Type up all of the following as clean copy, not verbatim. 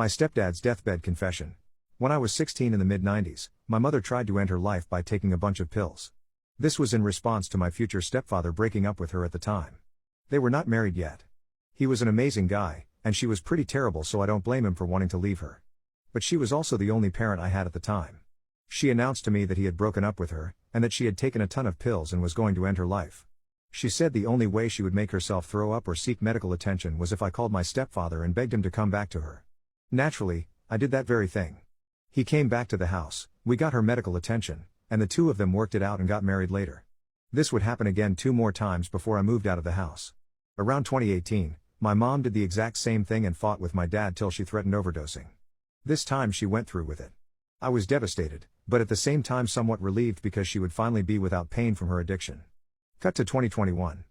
My stepdad's deathbed confession. When I was 16 in the mid-90s, my mother tried to end her life by taking a bunch of pills. This was in response to my future stepfather breaking up with her at the time. They were not married yet. He was an amazing guy, and she was pretty terrible, so I don't blame him for wanting to leave her. But she was also the only parent I had at the time. She announced to me that he had broken up with her, and that she had taken a ton of pills and was going to end her life. She said the only way she would make herself throw up or seek medical attention was if I called my stepfather and begged him to come back to her. Naturally, I did that very thing. He came back to the house, we got her medical attention, and the two of them worked it out and got married later. This would happen again 2 more times before I moved out of the house. Around 2018, my mom did the exact same thing and fought with my dad till she threatened overdosing. This time she went through with it. I was devastated, but at the same time somewhat relieved because she would finally be without pain from her addiction. Cut to 2021.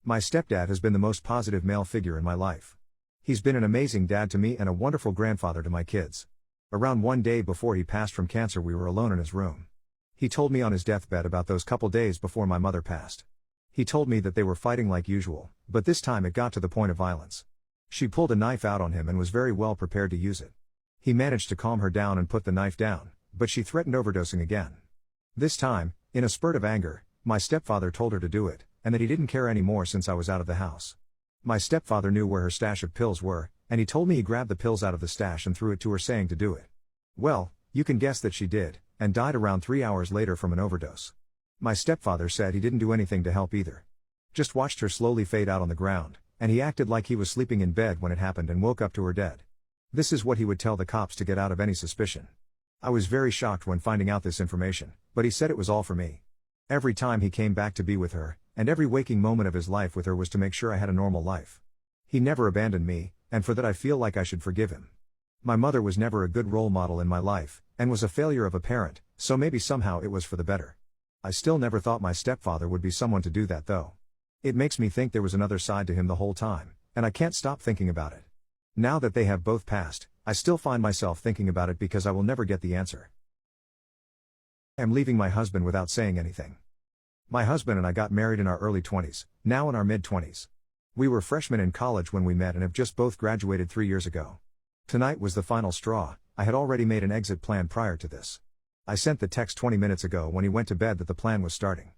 My stepdad has been the most positive male figure in my life. He's been an amazing dad to me and a wonderful grandfather to my kids. Around one day before he passed from cancer, we were alone in his room. He told me on his deathbed about those couple days before my mother passed. He told me that they were fighting like usual, but this time it got to the point of violence. She pulled a knife out on him and was very well prepared to use it. He managed to calm her down and put the knife down, but she threatened overdosing again. This time, in a spurt of anger, my stepfather told her to do it, and that he didn't care anymore since I was out of the house. My stepfather knew where her stash of pills were, and he told me he grabbed the pills out of the stash and threw it to her, saying to do it. Well, you can guess that she did, and died around 3 hours later from an overdose. My stepfather said he didn't do anything to help either. Just watched her slowly fade out on the ground, and he acted like he was sleeping in bed when it happened and woke up to her dead. This is what he would tell the cops to get out of any suspicion. I was very shocked when finding out this information, but he said it was all for me. Every time he came back to be with her, and every waking moment of his life with her was to make sure I had a normal life. He never abandoned me, and for that I feel like I should forgive him. My mother was never a good role model in my life, and was a failure of a parent, so maybe somehow it was for the better. I still never thought my stepfather would be someone to do that though. It makes me think there was another side to him the whole time, and I can't stop thinking about it. Now that they have both passed, I still find myself thinking about it because I will never get the answer. I am leaving my husband without saying anything. My husband and I got married in our early 20s, now in our mid-20s. We were freshmen in college when we met and have just both graduated 3 years ago. Tonight was the final straw. I had already made an exit plan prior to this. I sent the text 20 minutes ago when he went to bed that the plan was starting.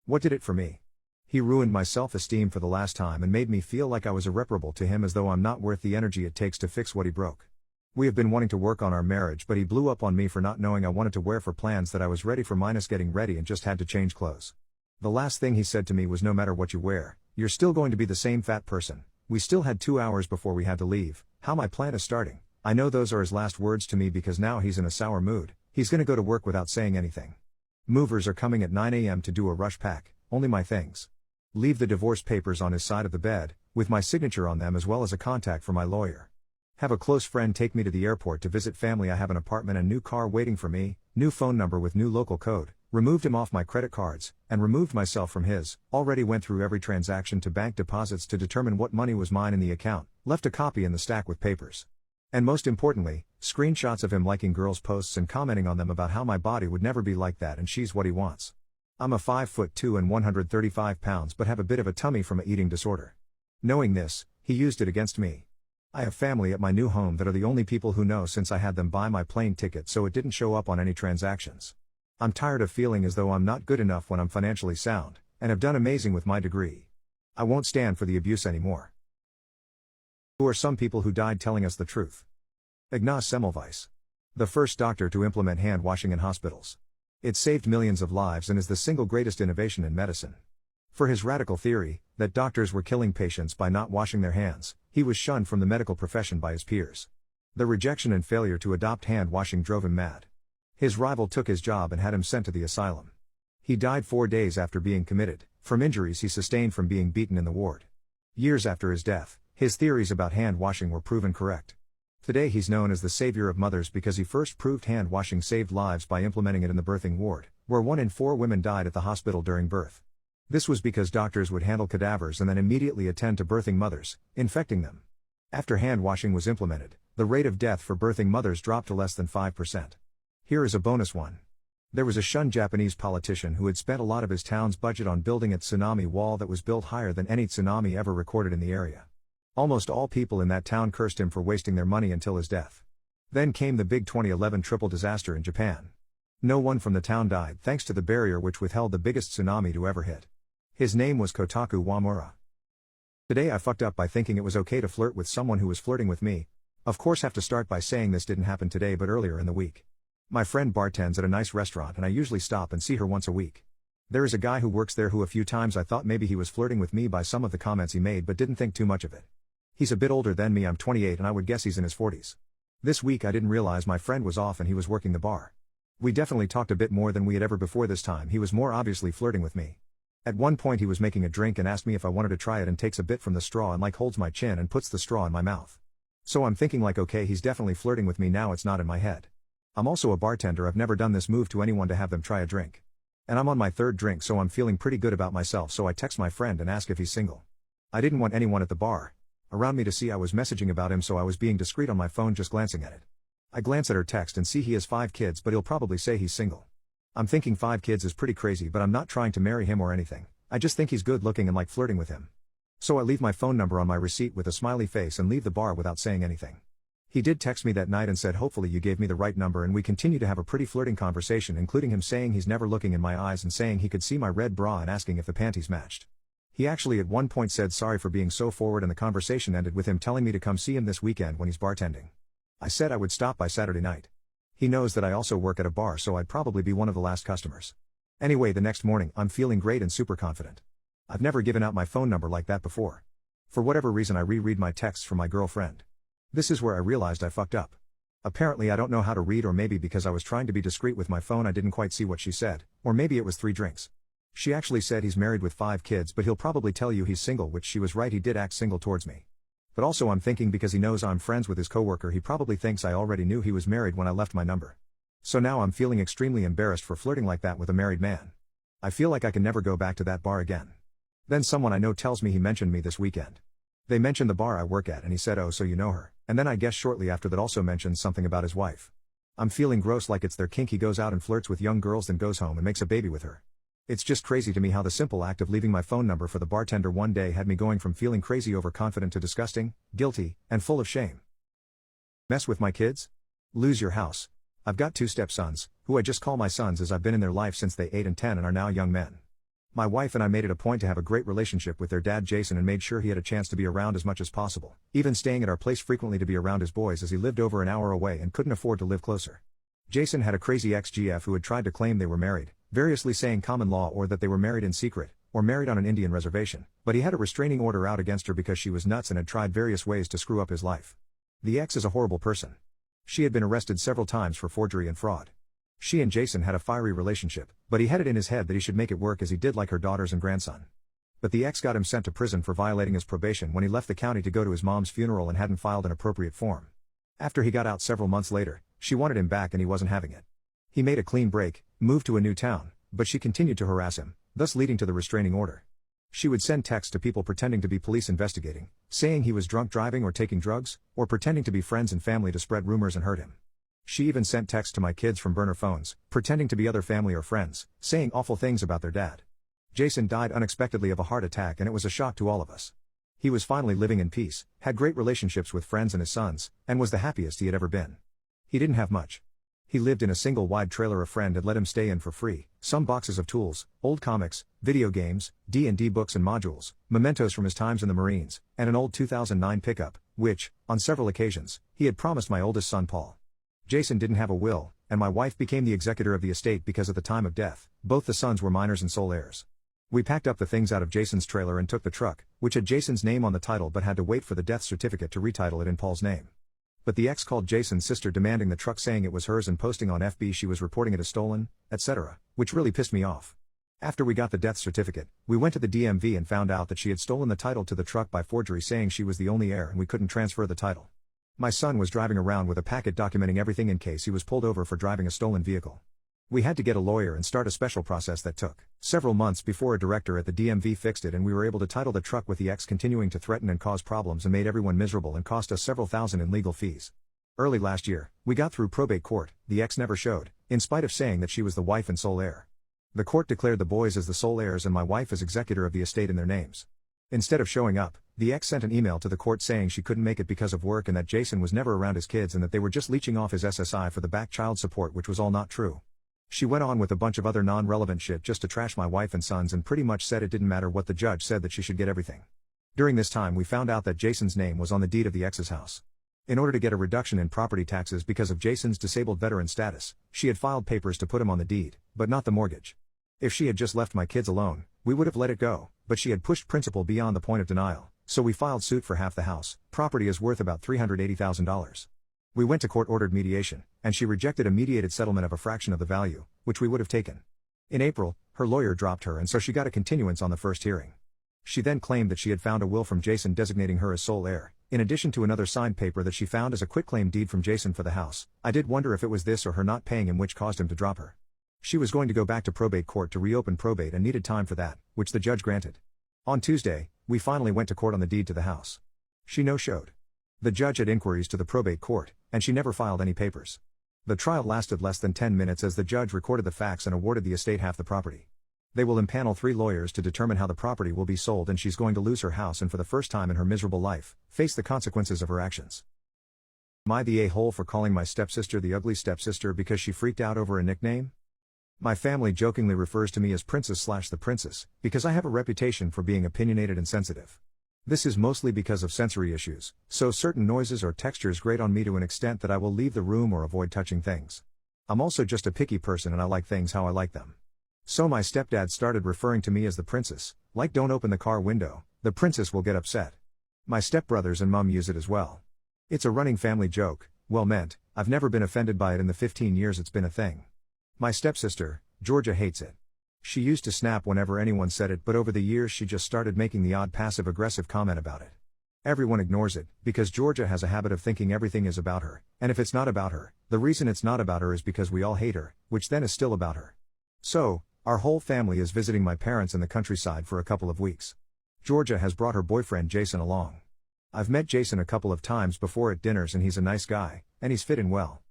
What did it for me? He ruined my self-esteem for the last time and made me feel like I was irreparable to him, as though I'm not worth the energy it takes to fix what he broke. We have been wanting to work on our marriage, but he blew up on me for not knowing I wanted to wear for plans that I was ready for minus getting ready and just had to change clothes. The last thing he said to me was, no matter what you wear, you're still going to be the same fat person. We still had 2 hours before we had to leave. How my plan is starting. I know those are his last words to me because now he's in a sour mood. He's gonna go to work without saying anything. Movers are coming at 9 a.m. to do a rush pack, only my things. Leave the divorce papers on his side of the bed, with my signature on them as well as a contact for my lawyer. Have a close friend take me to the airport to visit family. I have an apartment and new car waiting for me, new phone number with new local code. Removed him off my credit cards, and removed myself from his. Already went through every transaction to bank deposits to determine what money was mine in the account, left a copy in the stack with papers. And most importantly, screenshots of him liking girls' posts and commenting on them about how my body would never be like that and she's what he wants. I'm a 5'2" and 135 pounds but have a bit of a tummy from an eating disorder. Knowing this, he used it against me. I have family at my new home that are the only people who know since I had them buy my plane ticket, so it didn't show up on any transactions. I'm tired of feeling as though I'm not good enough when I'm financially sound, and have done amazing with my degree. I won't stand for the abuse anymore. Who are some people who died telling us the truth? Ignaz Semmelweis. The first doctor to implement hand washing in hospitals. It saved millions of lives and is the single greatest innovation in medicine. For his radical theory, that doctors were killing patients by not washing their hands, he was shunned from the medical profession by his peers. The rejection and failure to adopt hand washing drove him mad. His rival took his job and had him sent to the asylum. He died 4 days after being committed, from injuries he sustained from being beaten in the ward. Years after his death, his theories about hand washing were proven correct. Today he's known as the savior of mothers because he first proved hand washing saved lives by implementing it in the birthing ward, where 1 in 4 women died at the hospital during birth. This was because doctors would handle cadavers and then immediately attend to birthing mothers, infecting them. After hand washing was implemented, the rate of death for birthing mothers dropped to less than 5%. Here is a bonus one. There was a shunned Japanese politician who had spent a lot of his town's budget on building a tsunami wall that was built higher than any tsunami ever recorded in the area. Almost all people in that town cursed him for wasting their money until his death. Then came the big 2011 triple disaster in Japan. No one from the town died thanks to the barrier which withheld the biggest tsunami to ever hit. His name was Kotaku Wamura. Today I fucked up by thinking it was okay to flirt with someone who was flirting with me. Of course have to start by saying this didn't happen today but earlier in the week. My friend bartends at a nice restaurant and I usually stop and see her once a week. There is a guy who works there who a few times I thought maybe he was flirting with me by some of the comments he made but didn't think too much of it. He's a bit older than me, I'm 28 and I would guess he's in his 40s. This week I didn't realize my friend was off and he was working the bar. We definitely talked a bit more than we had ever before this time. He was more obviously flirting with me. At one point he was making a drink and asked me if I wanted to try it and takes a bit from the straw and like holds my chin and puts the straw in my mouth. So I'm thinking like okay he's definitely flirting with me now, it's not in my head. I'm also a bartender, I've never done this move to anyone to have them try a drink. And I'm on my third drink so I'm feeling pretty good about myself, so I text my friend and ask if he's single. I didn't want anyone at the bar around me to see I was messaging about him, so I was being discreet on my phone, just glancing at it. I glance at her text and see he has 5 kids but he'll probably say he's single. I'm thinking 5 kids is pretty crazy, but I'm not trying to marry him or anything. I just think he's good looking and like flirting with him. So I leave my phone number on my receipt with a smiley face and leave the bar without saying anything. He did text me that night and said hopefully you gave me the right number, and we continue to have a pretty flirting conversation, including him saying he's never looking in my eyes and saying he could see my red bra and asking if the panties matched. He actually at one point said sorry for being so forward, and the conversation ended with him telling me to come see him this weekend when he's bartending. I said I would stop by Saturday night. He knows that I also work at a bar, so I'd probably be one of the last customers. Anyway, the next morning I'm feeling great and super confident. I've never given out my phone number like that before. For whatever reason I reread my texts from my girlfriend. This is where I realized I fucked up. Apparently I don't know how to read, or maybe because I was trying to be discreet with my phone I didn't quite see what she said, or maybe it was 3 drinks. She actually said he's married with 5 kids but he'll probably tell you he's single, which she was right, he did act single towards me. But also I'm thinking because he knows I'm friends with his coworker he probably thinks I already knew he was married when I left my number. So now I'm feeling extremely embarrassed for flirting like that with a married man. I feel like I can never go back to that bar again. Then someone I know tells me he mentioned me this weekend. They mentioned the bar I work at and he said oh so you know her, and then I guess shortly after that also mentioned something about his wife. I'm feeling gross, like it's their kink. He goes out and flirts with young girls then goes home and makes a baby with her. It's just crazy to me how the simple act of leaving my phone number for the bartender one day had me going from feeling crazy overconfident to disgusting, guilty, and full of shame. Mess with my kids? Lose your house. I've got 2 stepsons, who I just call my sons as I've been in their life since they 8 and 10 and are now young men. My wife and I made it a point to have a great relationship with their dad Jason and made sure he had a chance to be around as much as possible, even staying at our place frequently to be around his boys as he lived over an hour away and couldn't afford to live closer. Jason had a crazy ex-GF who had tried to claim they were married, variously saying common law or that they were married in secret, or married on an Indian reservation, but he had a restraining order out against her because she was nuts and had tried various ways to screw up his life. The ex is a horrible person. She had been arrested several times for forgery and fraud. She and Jason had a fiery relationship, but he had it in his head that he should make it work as he did like her daughters and grandson. But the ex got him sent to prison for violating his probation when he left the county to go to his mom's funeral and hadn't filed an appropriate form. After he got out several months later, she wanted him back and he wasn't having it. He made a clean break, moved to a new town, but she continued to harass him, thus leading to the restraining order. She would send texts to people pretending to be police investigating, saying he was drunk driving or taking drugs, or pretending to be friends and family to spread rumors and hurt him. She even sent texts to my kids from burner phones, pretending to be other family or friends, saying awful things about their dad. Jason died unexpectedly of a heart attack and it was a shock to all of us. He was finally living in peace, had great relationships with friends and his sons, and was the happiest he had ever been. He didn't have much. He lived in a single wide trailer a friend had let him stay in for free, some boxes of tools, old comics, video games, D&D books and modules, mementos from his times in the Marines, and an old 2009 pickup, which, on several occasions, he had promised my oldest son Paul. Jason didn't have a will, and my wife became the executor of the estate because at the time of death, both the sons were minors and sole heirs. We packed up the things out of Jason's trailer and took the truck, which had Jason's name on the title but had to wait for the death certificate to retitle it in Paul's name. But the ex called Jason's sister demanding the truck, saying it was hers and posting on FB she was reporting it as stolen, etc., which really pissed me off. After we got the death certificate, we went to the DMV and found out that she had stolen the title to the truck by forgery, saying she was the only heir and we couldn't transfer the title. My son was driving around with a packet documenting everything in case he was pulled over for driving a stolen vehicle. We had to get a lawyer and start a special process that took several months before a director at the DMV fixed it and we were able to title the truck, with the ex continuing to threaten and cause problems and made everyone miserable and cost us several thousand in legal fees. Early last year, we got through probate court. The ex never showed, in spite of saying that she was the wife and sole heir. The court declared the boys as the sole heirs and my wife as executor of the estate in their names. Instead of showing up, the ex sent an email to the court saying she couldn't make it because of work and that Jason was never around his kids and that they were just leeching off his SSI for the back child support, which was all not true. She went on with a bunch of other non-relevant shit just to trash my wife and sons and pretty much said it didn't matter what the judge said, that she should get everything. During this time we found out that Jason's name was on the deed of the ex's house. In order to get a reduction in property taxes because of Jason's disabled veteran status, she had filed papers to put him on the deed, but not the mortgage. If she had just left my kids alone, we would have let it go, but she had pushed principal beyond the point of denial, so we filed suit for half the house. Property is worth about $380,000. We went to court-ordered mediation, and she rejected a mediated settlement of a fraction of the value, which we would have taken. In April, her lawyer dropped her and so she got a continuance on the first hearing. She then claimed that she had found a will from Jason designating her as sole heir, in addition to another signed paper that she found as a quitclaim deed from Jason for the house. I did wonder if it was this or her not paying him which caused him to drop her. She was going to go back to probate court to reopen probate and needed time for that, which the judge granted. On Tuesday, we finally went to court on the deed to the house. She no-showed. The judge had inquiries to the probate court, and she never filed any papers. The trial lasted less than 10 minutes as the judge recorded the facts and awarded the estate half the property. They will impanel 3 lawyers to determine how the property will be sold, and she's going to lose her house and for the first time in her miserable life, face the consequences of her actions. Am I the a-hole for calling my stepsister the ugly stepsister because she freaked out over a nickname? My family jokingly refers to me as Princess/the Princess, because I have a reputation for being opinionated and sensitive. This is mostly because of sensory issues, so certain noises or textures grate on me to an extent that I will leave the room or avoid touching things. I'm also just a picky person and I like things how I like them. So my stepdad started referring to me as the princess, like don't open the car window, the princess will get upset. My stepbrothers and mum use it as well. It's a running family joke, well meant, I've never been offended by it in the 15 years it's been a thing. My stepsister, Georgia, hates it. She used to snap whenever anyone said it, but over the years she just started making the odd passive-aggressive comment about it. Everyone ignores it, because Georgia has a habit of thinking everything is about her, and if it's not about her, the reason it's not about her is because we all hate her, which then is still about her. So, our whole family is visiting my parents in the countryside for a couple of weeks. Georgia has brought her boyfriend Jason along. I've met Jason a couple of times before at dinners and he's a nice guy, and he's fit in well.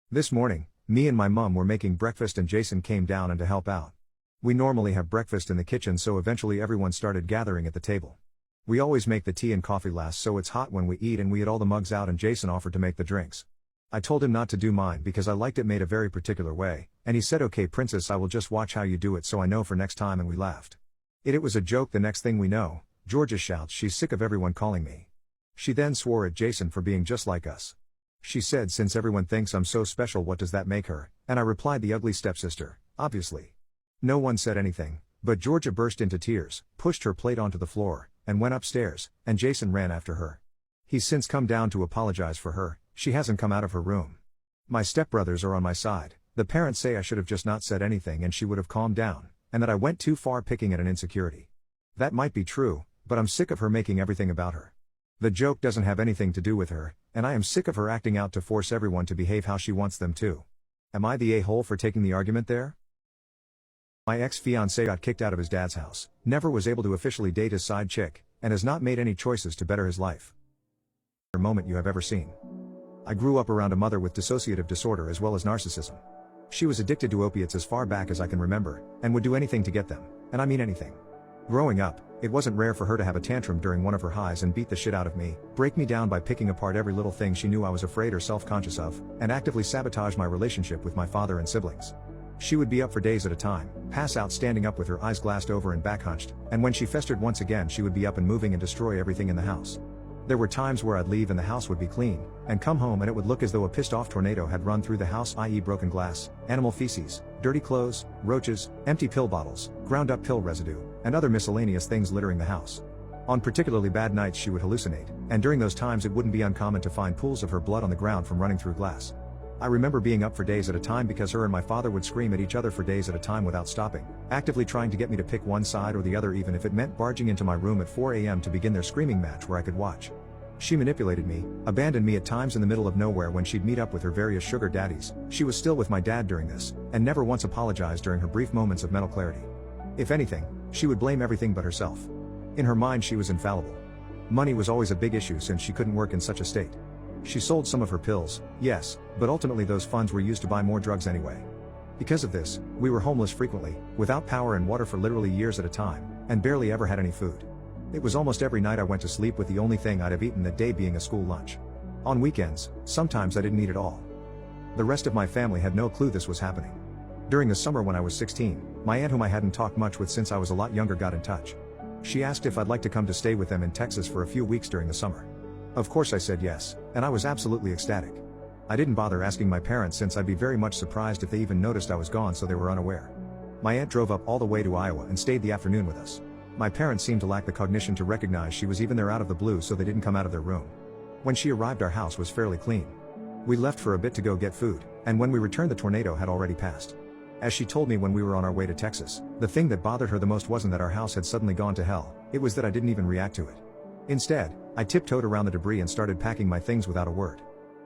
This morning, me and my mum were making breakfast and Jason came down and to help out. We normally have breakfast in the kitchen, so eventually everyone started gathering at the table. We always make the tea and coffee last so it's hot when we eat, and we had all the mugs out and Jason offered to make the drinks. I told him not to do mine because I liked it made a very particular way, and he said okay princess, I will just watch how you do it so I know for next time, and we laughed. It was a joke. The next thing we know, Georgia shouts she's sick of everyone calling me. She then swore at Jason for being just like us. She said since everyone thinks I'm so special what does that make her, and I replied the ugly stepsister, obviously. No one said anything, but Georgia burst into tears, pushed her plate onto the floor, and went upstairs, and Jason ran after her. He's since come down to apologize for her, she hasn't come out of her room. My stepbrothers are on my side. The parents say I should have just not said anything and she would have calmed down, and that I went too far picking at an insecurity. That might be true, but I'm sick of her making everything about her. The joke doesn't have anything to do with her, and I am sick of her acting out to force everyone to behave how she wants them to. Am I the a-hole for taking the argument there? My ex-fiancé got kicked out of his dad's house, never was able to officially date his side chick, and has not made any choices to better his life. Moment you have ever seen. I grew up around a mother with dissociative disorder as well as narcissism. She was addicted to opiates as far back as I can remember, and would do anything to get them, and I mean anything. Growing up, it wasn't rare for her to have a tantrum during one of her highs and beat the shit out of me, break me down by picking apart every little thing she knew I was afraid or self-conscious of, and actively sabotage my relationship with my father and siblings. She would be up for days at a time, pass out standing up with her eyes glassed over and back hunched, and when she festered once again she would be up and moving and destroy everything in the house. There were times where I'd leave and the house would be clean, and come home and it would look as though a pissed-off tornado had run through the house, i.e. broken glass, animal feces, dirty clothes, roaches, empty pill bottles, ground-up pill residue, and other miscellaneous things littering the house. On particularly bad nights she would hallucinate, and during those times it wouldn't be uncommon to find pools of her blood on the ground from running through glass. I remember being up for days at a time because her and my father would scream at each other for days at a time without stopping, actively trying to get me to pick one side or the other, even if it meant barging into my room at 4 a.m. to begin their screaming match where I could watch. She manipulated me, abandoned me at times in the middle of nowhere when she'd meet up with her various sugar daddies. She was still with my dad during this, and never once apologized during her brief moments of mental clarity. If anything, she would blame everything but herself. In her mind she was infallible. Money was always a big issue since she couldn't work in such a state. She sold some of her pills, yes, but ultimately those funds were used to buy more drugs anyway. Because of this, we were homeless frequently, without power and water for literally years at a time, and barely ever had any food. It was almost every night I went to sleep with the only thing I'd have eaten that day being a school lunch. On weekends, sometimes I didn't eat at all. The rest of my family had no clue this was happening. During the summer when I was 16, my aunt, whom I hadn't talked much with since I was a lot younger, got in touch. She asked if I'd like to come to stay with them in Texas for a few weeks during the summer. Of course I said yes, and I was absolutely ecstatic. I didn't bother asking my parents since I'd be very much surprised if they even noticed I was gone, so they were unaware. My aunt drove up all the way to Iowa and stayed the afternoon with us. My parents seemed to lack the cognition to recognize she was even there out of the blue, so they didn't come out of their room. When she arrived, our house was fairly clean. We left for a bit to go get food, and when we returned the tornado had already passed. As she told me when we were on our way to Texas, the thing that bothered her the most wasn't that our house had suddenly gone to hell, it was that I didn't even react to it. Instead, I tiptoed around the debris and started packing my things without a word.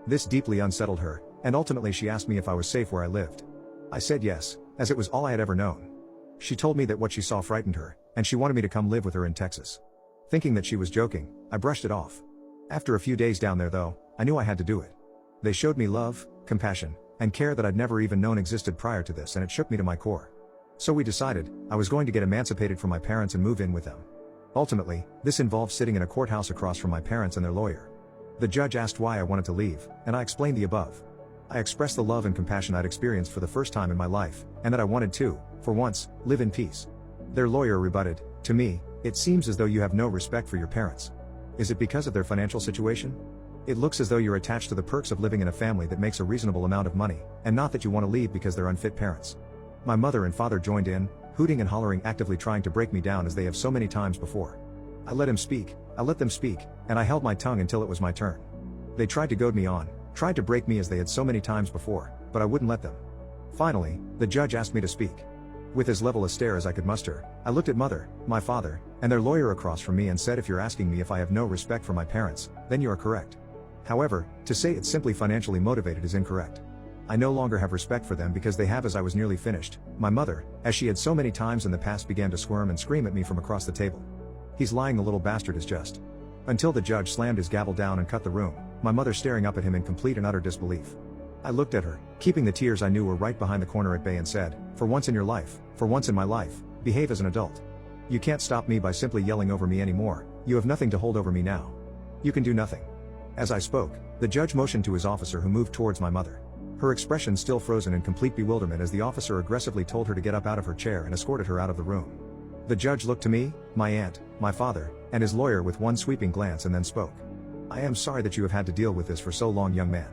This deeply unsettled her, and ultimately she asked me if I was safe where I lived. I said yes, as it was all I had ever known. She told me that what she saw frightened her, and she wanted me to come live with her in Texas. Thinking that she was joking, I brushed it off. After a few days down there though, I knew I had to do it. They showed me love, compassion, and care that I'd never even known existed prior to this, and it shook me to my core. So we decided, I was going to get emancipated from my parents and move in with them. Ultimately, this involved sitting in a courthouse across from my parents and their lawyer. The judge asked why I wanted to leave, and I explained the above. I expressed the love and compassion I'd experienced for the first time in my life, and that I wanted to, for once, live in peace. Their lawyer rebutted, "To me, it seems as though you have no respect for your parents. Is it because of their financial situation? It looks as though you're attached to the perks of living in a family that makes a reasonable amount of money, and not that you want to leave because they're unfit parents." My mother and father joined in, hooting and hollering, actively trying to break me down as they have so many times before. I let them speak, and I held my tongue until it was my turn. They tried to goad me on, tried to break me as they had so many times before, but I wouldn't let them. Finally, the judge asked me to speak. With as level a stare as I could muster, I looked at mother, my father, and their lawyer across from me and said, "If you're asking me if I have no respect for my parents, then you are correct. However, to say it's simply financially motivated is incorrect. I no longer have respect for them because they have." As I was nearly finished, my mother, as she had so many times in the past, began to squirm and scream at me from across the table. "He's lying, the little bastard is just." Until the judge slammed his gavel down and cut the room, my mother staring up at him in complete and utter disbelief. I looked at her, keeping the tears I knew were right behind the corner at bay, and said, "For once in your life, for once in my life, behave as an adult. You can't stop me by simply yelling over me anymore. You have nothing to hold over me now. You can do nothing." As I spoke, the judge motioned to his officer, who moved towards my mother. Her expression still frozen in complete bewilderment as the officer aggressively told her to get up out of her chair and escorted her out of the room. The judge looked to me, my aunt, my father, and his lawyer with one sweeping glance and then spoke. "I am sorry that you have had to deal with this for so long, young man.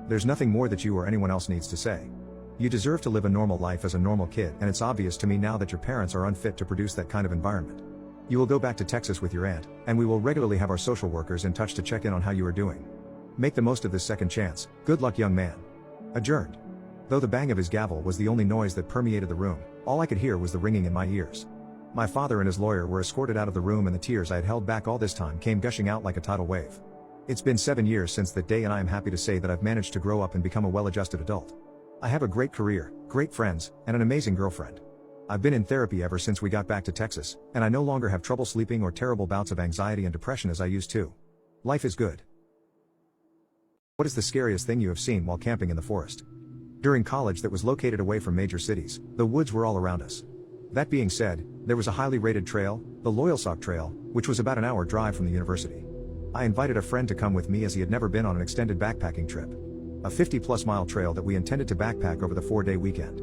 There's nothing more that you or anyone else needs to say. You deserve to live a normal life as a normal kid, and it's obvious to me now that your parents are unfit to produce that kind of environment. You will go back to Texas with your aunt, and we will regularly have our social workers in touch to check in on how you are doing. Make the most of this second chance. Good luck, young man." Adjourned. Though the bang of his gavel was the only noise that permeated the room, all I could hear was the ringing in my ears. My father and his lawyer were escorted out of the room, and the tears I had held back all this time came gushing out like a tidal wave. It's been 7 years since that day, and I am happy to say that I've managed to grow up and become a well-adjusted adult. I have a great career, great friends, and an amazing girlfriend. I've been in therapy ever since we got back to Texas, and I no longer have trouble sleeping or terrible bouts of anxiety and depression as I used to. Life is good. What is the scariest thing you have seen while camping in the forest? During college that was located away from major cities, the woods were all around us. That being said, there was a highly rated trail, the Loyalsock Trail, which was about an hour drive from the university. I invited a friend to come with me as he had never been on an extended backpacking trip. A 50-plus mile trail that we intended to backpack over the 4-day weekend.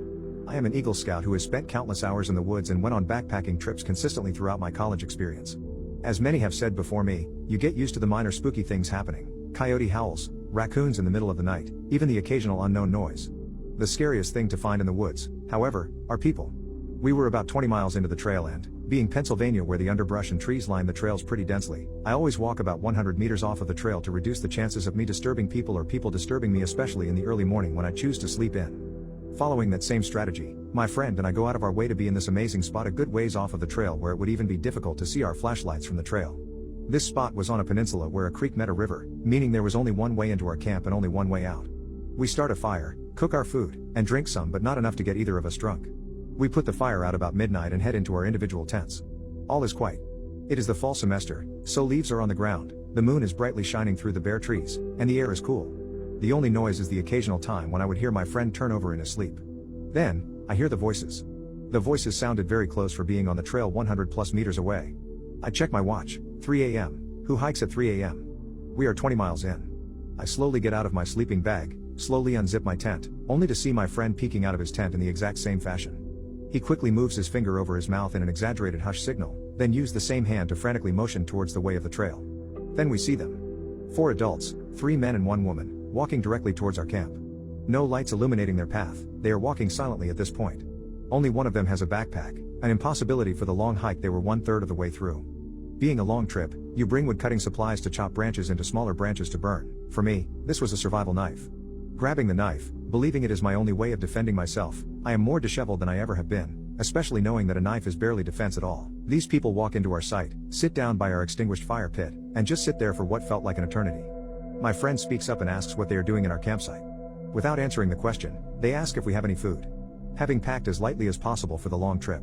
I am an Eagle Scout who has spent countless hours in the woods and went on backpacking trips consistently throughout my college experience. As many have said before me, you get used to the minor spooky things happening: coyote howls, raccoons in the middle of the night, even the occasional unknown noise. The scariest thing to find in the woods, however, are people. We were about 20 miles into the trail, and, being Pennsylvania where the underbrush and trees line the trails pretty densely, I always walk about 100 meters off of the trail to reduce the chances of me disturbing people or people disturbing me, especially in the early morning when I choose to sleep in. Following that same strategy, my friend and I go out of our way to be in this amazing spot a good ways off of the trail where it would even be difficult to see our flashlights from the trail. This spot was on a peninsula where a creek met a river, meaning there was only one way into our camp and only one way out. We start a fire, cook our food, and drink some, but not enough to get either of us drunk. We put the fire out about midnight and head into our individual tents. All is quiet. It is the fall semester, so leaves are on the ground, the moon is brightly shining through the bare trees, and the air is cool. The only noise is the occasional time when I would hear my friend turn over in his sleep. Then, I hear the voices. The voices sounded very close for being on the trail 100 plus meters away. I check my watch, 3 a.m. Who hikes at 3 a.m.? We are 20 miles in. I slowly get out of my sleeping bag, slowly unzip my tent, only to see my friend peeking out of his tent in the exact same fashion. He quickly moves his finger over his mouth in an exaggerated hush signal, then used the same hand to frantically motion towards the way of the trail. Then we see them. 4 adults, 3 men and 1 woman, walking directly towards our camp. No lights illuminating their path, they are walking silently at this point. Only one of them has a backpack, an impossibility for the long hike. They were 1/3 of the way through. Being a long trip, you bring wood cutting supplies to chop branches into smaller branches to burn. For me, this was a survival knife. Grabbing the knife, believing it is my only way of defending myself, I am more disheveled than I ever have been, especially knowing that a knife is barely defense at all. These people walk into our site, sit down by our extinguished fire pit, and just sit there for what felt like an eternity. My friend speaks up and asks what they are doing in our campsite. Without answering the question, they ask if we have any food. Having packed as lightly as possible for the long trip,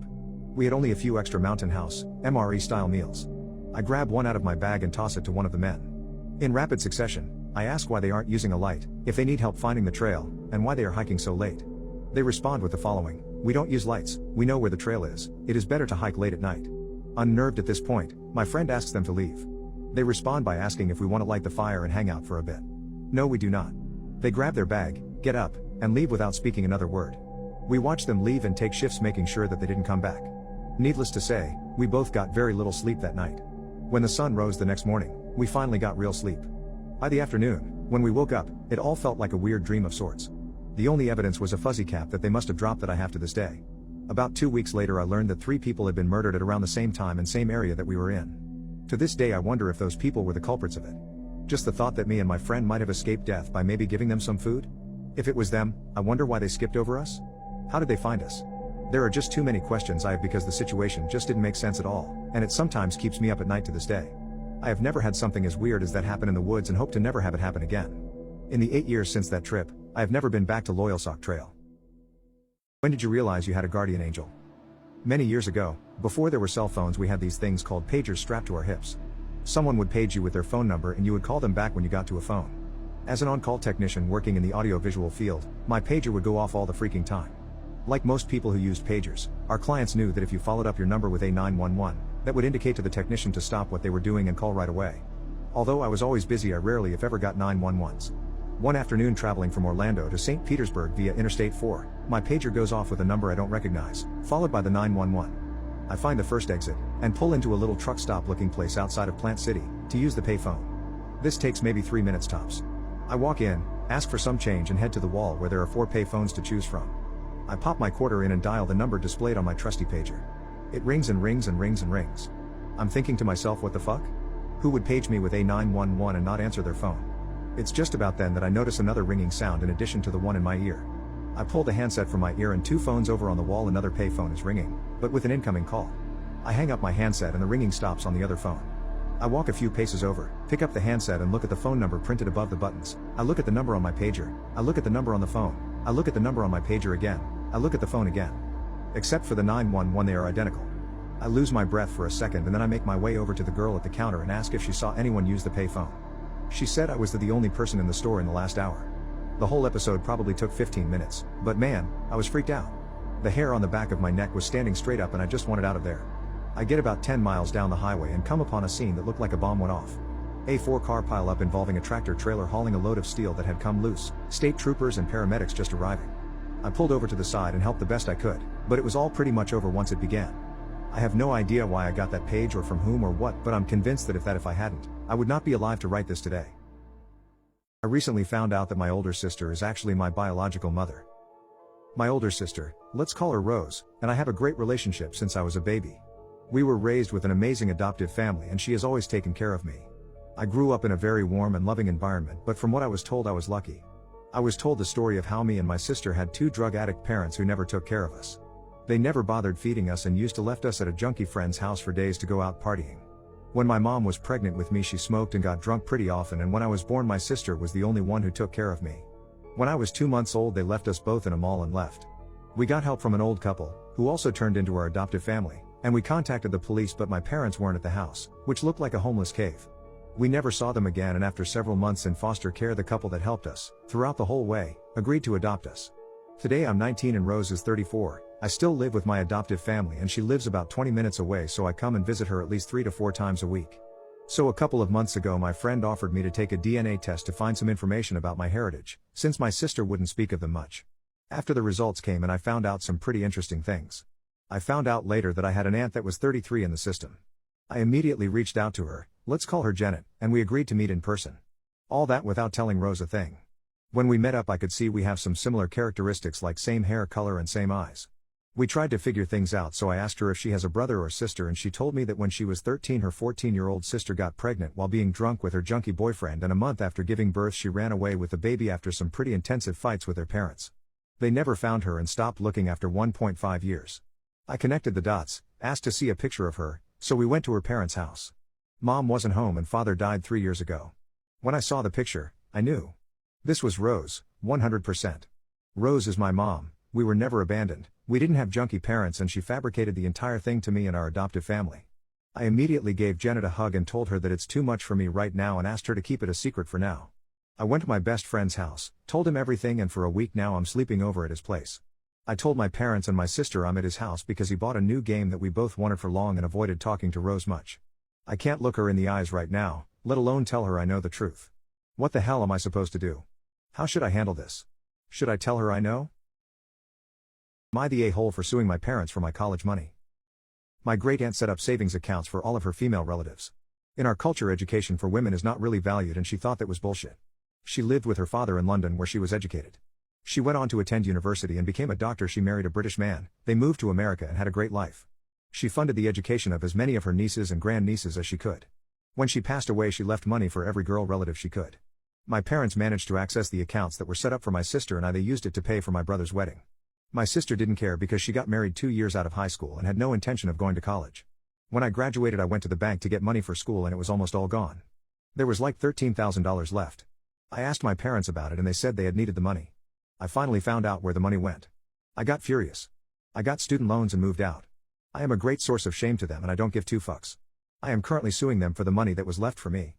we had only a few extra Mountain House, MRE style meals. I grab one out of my bag and toss it to one of the men. In rapid succession, I ask why they aren't using a light, if they need help finding the trail, and why they are hiking so late. They respond with the following: "We don't use lights, we know where the trail is, it is better to hike late at night." Unnerved at this point, my friend asks them to leave. They respond by asking if we want to light the fire and hang out for a bit. No, we do not. They grab their bag, get up, and leave without speaking another word. We watch them leave and take shifts making sure that they didn't come back. Needless to say, we both got very little sleep that night. When the sun rose the next morning, we finally got real sleep. By the afternoon, when we woke up, it all felt like a weird dream of sorts. The only evidence was a fuzzy cap that they must have dropped that I have to this day. About 2 weeks later, I learned that 3 people had been murdered at around the same time and same area that we were in. To this day, I wonder if those people were the culprits of it. Just the thought that me and my friend might have escaped death by maybe giving them some food? If it was them, I wonder why they skipped over us? How did they find us? There are just too many questions I have because the situation just didn't make sense at all, and it sometimes keeps me up at night to this day. I have never had something as weird as that happen in the woods and hope to never have it happen again. In the 8 years since that trip, I have never been back to Loyalsock Trail. When did you realize you had a guardian angel? Many years ago, before there were cell phones, we had these things called pagers strapped to our hips. Someone would page you with their phone number and you would call them back when you got to a phone. As an on-call technician working in the audio-visual field, my pager would go off all the freaking time. Like most people who used pagers, our clients knew that if you followed up your number with a 911, that would indicate to the technician to stop what they were doing and call right away. Although I was always busy, I rarely if ever got 911s. One afternoon traveling from Orlando to St. Petersburg via Interstate 4, my pager goes off with a number I don't recognize, followed by the 911. I find the first exit, and pull into a little truck stop looking place outside of Plant City, to use the payphone. This takes maybe 3 minutes tops. I walk in, ask for some change and head to the wall where there are 4 payphones to choose from. I pop my quarter in and dial the number displayed on my trusty pager. It rings and rings and rings and rings. I'm thinking to myself, what the fuck? Who would page me with a 911 and not answer their phone? It's just about then that I notice another ringing sound in addition to the one in my ear. I pull the handset from my ear and 2 phones over on the wall. Another payphone is ringing, but with an incoming call. I hang up my handset and the ringing stops on the other phone. I walk a few paces over, pick up the handset and look at the phone number printed above the buttons. I look at the number on my pager. I look at the number on the phone. I look at the number on my pager again. I look at the phone again. Except for the 911, they are identical. I lose my breath for a second and then I make my way over to the girl at the counter and ask if she saw anyone use the payphone. She said I was the only person in the store in the last hour. The whole episode probably took 15 minutes, but man, I was freaked out. The hair on the back of my neck was standing straight up and I just wanted out of there. I get about 10 miles down the highway and come upon a scene that looked like a bomb went off. A 4-car pileup involving a tractor trailer hauling a load of steel that had come loose, state troopers and paramedics just arriving. I pulled over to the side and helped the best I could, but it was all pretty much over once it began. I have no idea why I got that page or from whom or what, but I'm convinced that if I hadn't, I would not be alive to write this today. I recently found out that my older sister is actually my biological mother. My older sister, let's call her Rose, and I have a great relationship since I was a baby. We were raised with an amazing adoptive family and she has always taken care of me. I grew up in a very warm and loving environment, but from what I was told, I was lucky. I was told the story of how me and my sister had 2 drug addict parents who never took care of us. They never bothered feeding us and used to left us at a junkie friend's house for days to go out partying. When my mom was pregnant with me, she smoked and got drunk pretty often, and when I was born, my sister was the only one who took care of me. When I was 2 months old, they left us both in a mall and left. We got help from an old couple, who also turned into our adoptive family, and we contacted the police, but my parents weren't at the house, which looked like a homeless cave. We never saw them again, and after several months in foster care, the couple that helped us, throughout the whole way, agreed to adopt us. Today I'm 19 and Rose is 34, I still live with my adoptive family and she lives about 20 minutes away, so I come and visit her at least 3 to 4 times a week. So a couple of months ago my friend offered me to take a DNA test to find some information about my heritage, since my sister wouldn't speak of them much. After the results came and I found out some pretty interesting things. I found out later that I had an aunt that was 33 in the system. I immediately reached out to her, let's call her Janet, and we agreed to meet in person. All that without telling Rose a thing. When we met up I could see we have some similar characteristics like same hair color and same eyes. We tried to figure things out, so I asked her if she has a brother or sister, and she told me that when she was 13 her 14-year-old sister got pregnant while being drunk with her junkie boyfriend, and a month after giving birth she ran away with the baby after some pretty intensive fights with her parents. They never found her and stopped looking after 1.5 years. I connected the dots, asked to see a picture of her, so we went to her parents' house. Mom wasn't home and father died 3 years ago. When I saw the picture, I knew. This was Rose, 100%. Rose is my mom. We were never abandoned, we didn't have junkie parents, and she fabricated the entire thing to me and our adoptive family. I immediately gave Janet a hug and told her that it's too much for me right now and asked her to keep it a secret for now. I went to my best friend's house, told him everything, and for a week now I'm sleeping over at his place. I told my parents and my sister I'm at his house because he bought a new game that we both wanted for long and avoided talking to Rose much. I can't look her in the eyes right now, let alone tell her I know the truth. What the hell am I supposed to do? How should I handle this? Should I tell her I know? Am I the a-hole for suing my parents for my college money? My great-aunt set up savings accounts for all of her female relatives. In our culture education for women is not really valued and she thought that was bullshit. She lived with her father in London where she was educated. She went on to attend university and became a doctor. She married a British man, they moved to America and had a great life. She funded the education of as many of her nieces and grandnieces as she could. When she passed away she left money for every girl relative she could. My parents managed to access the accounts that were set up for my sister and I. They used it to pay for my brother's wedding. My sister didn't care because she got married 2 years out of high school and had no intention of going to college. When I graduated I went to the bank to get money for school and it was almost all gone. There was like $13,000 left. I asked my parents about it and they said they had needed the money. I finally found out where the money went. I got furious. I got student loans and moved out. I am a great source of shame to them and I don't give two fucks. I am currently suing them for the money that was left for me.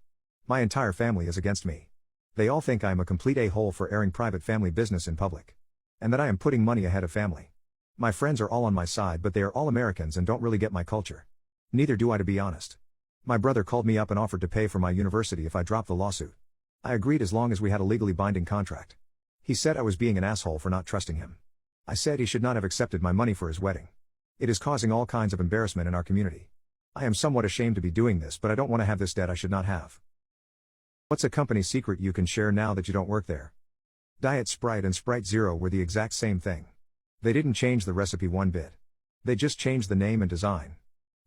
My entire family is against me. They all think I am a complete a-hole for airing private family business in public. And that I am putting money ahead of family. My friends are all on my side but they are all Americans and don't really get my culture. Neither do I, to be honest. My brother called me up and offered to pay for my university if I dropped the lawsuit. I agreed as long as we had a legally binding contract. He said I was being an asshole for not trusting him. I said he should not have accepted my money for his wedding. It is causing all kinds of embarrassment in our community. I am somewhat ashamed to be doing this but I don't want to have this debt I should not have. What's a company secret you can share now that you don't work there? Diet Sprite and Sprite Zero were the exact same thing. They didn't change the recipe one bit. They just changed the name and design.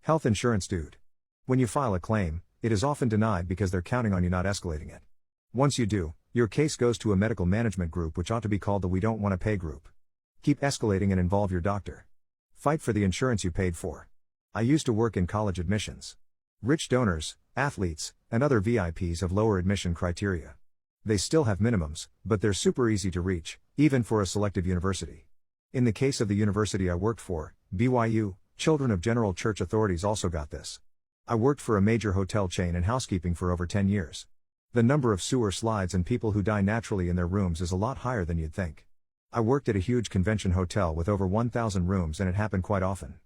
Health insurance dude. When you file a claim, it is often denied because they're counting on you not escalating it. Once you do, your case goes to a medical management group which ought to be called the We Don't Want to Pay group. Keep escalating and involve your doctor. Fight for the insurance you paid for. I used to work in college admissions. Rich donors, athletes, and other VIPs have lower admission criteria. They still have minimums, but they're super easy to reach, even for a selective university. In the case of the university I worked for, BYU, children of General Church authorities also got this. I worked for a major hotel chain in housekeeping for over 10 years. The number of sewer slides and people who die naturally in their rooms is a lot higher than you'd think. I worked at a huge convention hotel with over 1,000 rooms and it happened quite often.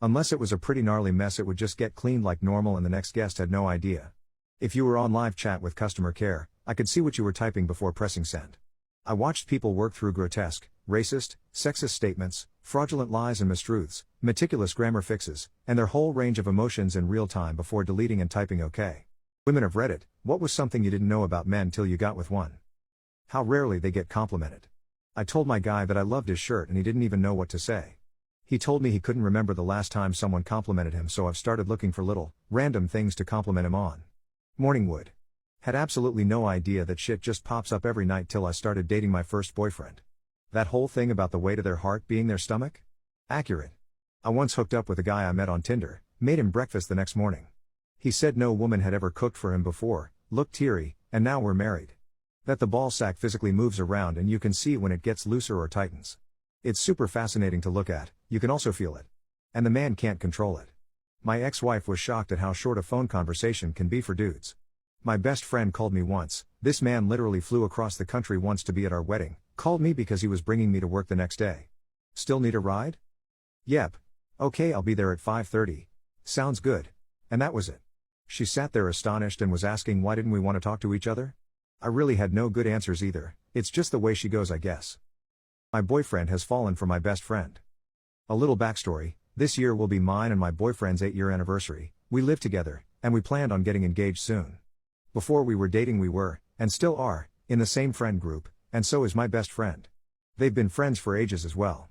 Unless it was a pretty gnarly mess it would just get cleaned like normal and the next guest had no idea. If you were on live chat with customer care, I could see what you were typing before pressing send. I watched people work through grotesque, racist, sexist statements, fraudulent lies and mistruths, meticulous grammar fixes, and their whole range of emotions in real time before deleting and typing OK. Women of Reddit, what was something you didn't know about men till you got with one? How rarely they get complimented. I told my guy that I loved his shirt and he didn't even know what to say. He told me he couldn't remember the last time someone complimented him, so I've started looking for little, random things to compliment him on. Morning wood. Had absolutely no idea that shit just pops up every night till I started dating my first boyfriend. That whole thing about the weight of their heart being their stomach? Accurate. I once hooked up with a guy I met on Tinder, made him breakfast the next morning. He said no woman had ever cooked for him before, looked teary, and now we're married. That the ball sack physically moves around and you can see when it gets looser or tightens. It's super fascinating to look at, you can also feel it. And the man can't control it. My ex-wife was shocked at how short a phone conversation can be for dudes. My best friend called me once. This man literally flew across the country once to be at our wedding, called me because he was bringing me to work the next day. Still need a ride? Yep. Okay, I'll be there at 5:30. Sounds good. And that was it. She sat there astonished and was asking why didn't we want to talk to each other? I really had no good answers either, it's just the way she goes I guess. My boyfriend has fallen for my best friend. A little backstory, this year will be mine and my boyfriend's 8-year anniversary, we live together, and we planned on getting engaged soon. Before we were dating we were, and still are, in the same friend group, and so is my best friend. They've been friends for ages as well.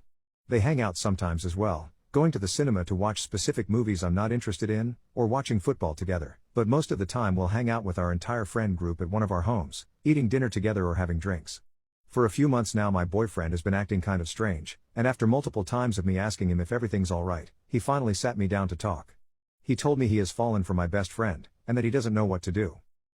They hang out sometimes as well, going to the cinema to watch specific movies I'm not interested in, or watching football together, but most of the time we'll hang out with our entire friend group at one of our homes, eating dinner together or having drinks. For a few months now my boyfriend has been acting kind of strange, and after multiple times of me asking him if everything's alright, he finally sat me down to talk. He told me he has fallen for my best friend, and that he doesn't know what to do.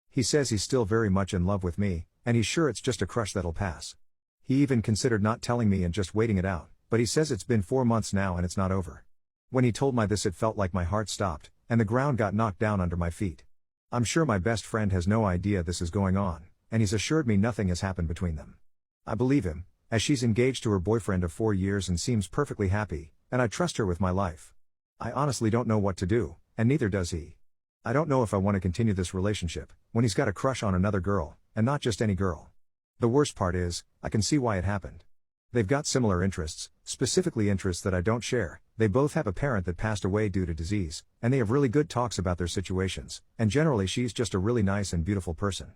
He says he's still very much in love with me, and he's sure it's just a crush that'll pass. He even considered not telling me and just waiting it out, but he says it's been 4 months now and it's not over. When he told me this it felt like my heart stopped, and the ground got knocked down under my feet. I'm sure my best friend has no idea this is going on, and he's assured me nothing has happened between them. I believe him, as she's engaged to her boyfriend of 4 years and seems perfectly happy, and I trust her with my life. I honestly don't know what to do, and neither does he. I don't know if I want to continue this relationship, when he's got a crush on another girl, and not just any girl. The worst part is, I can see why it happened. They've got similar interests, specifically interests that I don't share, they both have a parent that passed away due to disease, and they have really good talks about their situations, and generally she's just a really nice and beautiful person.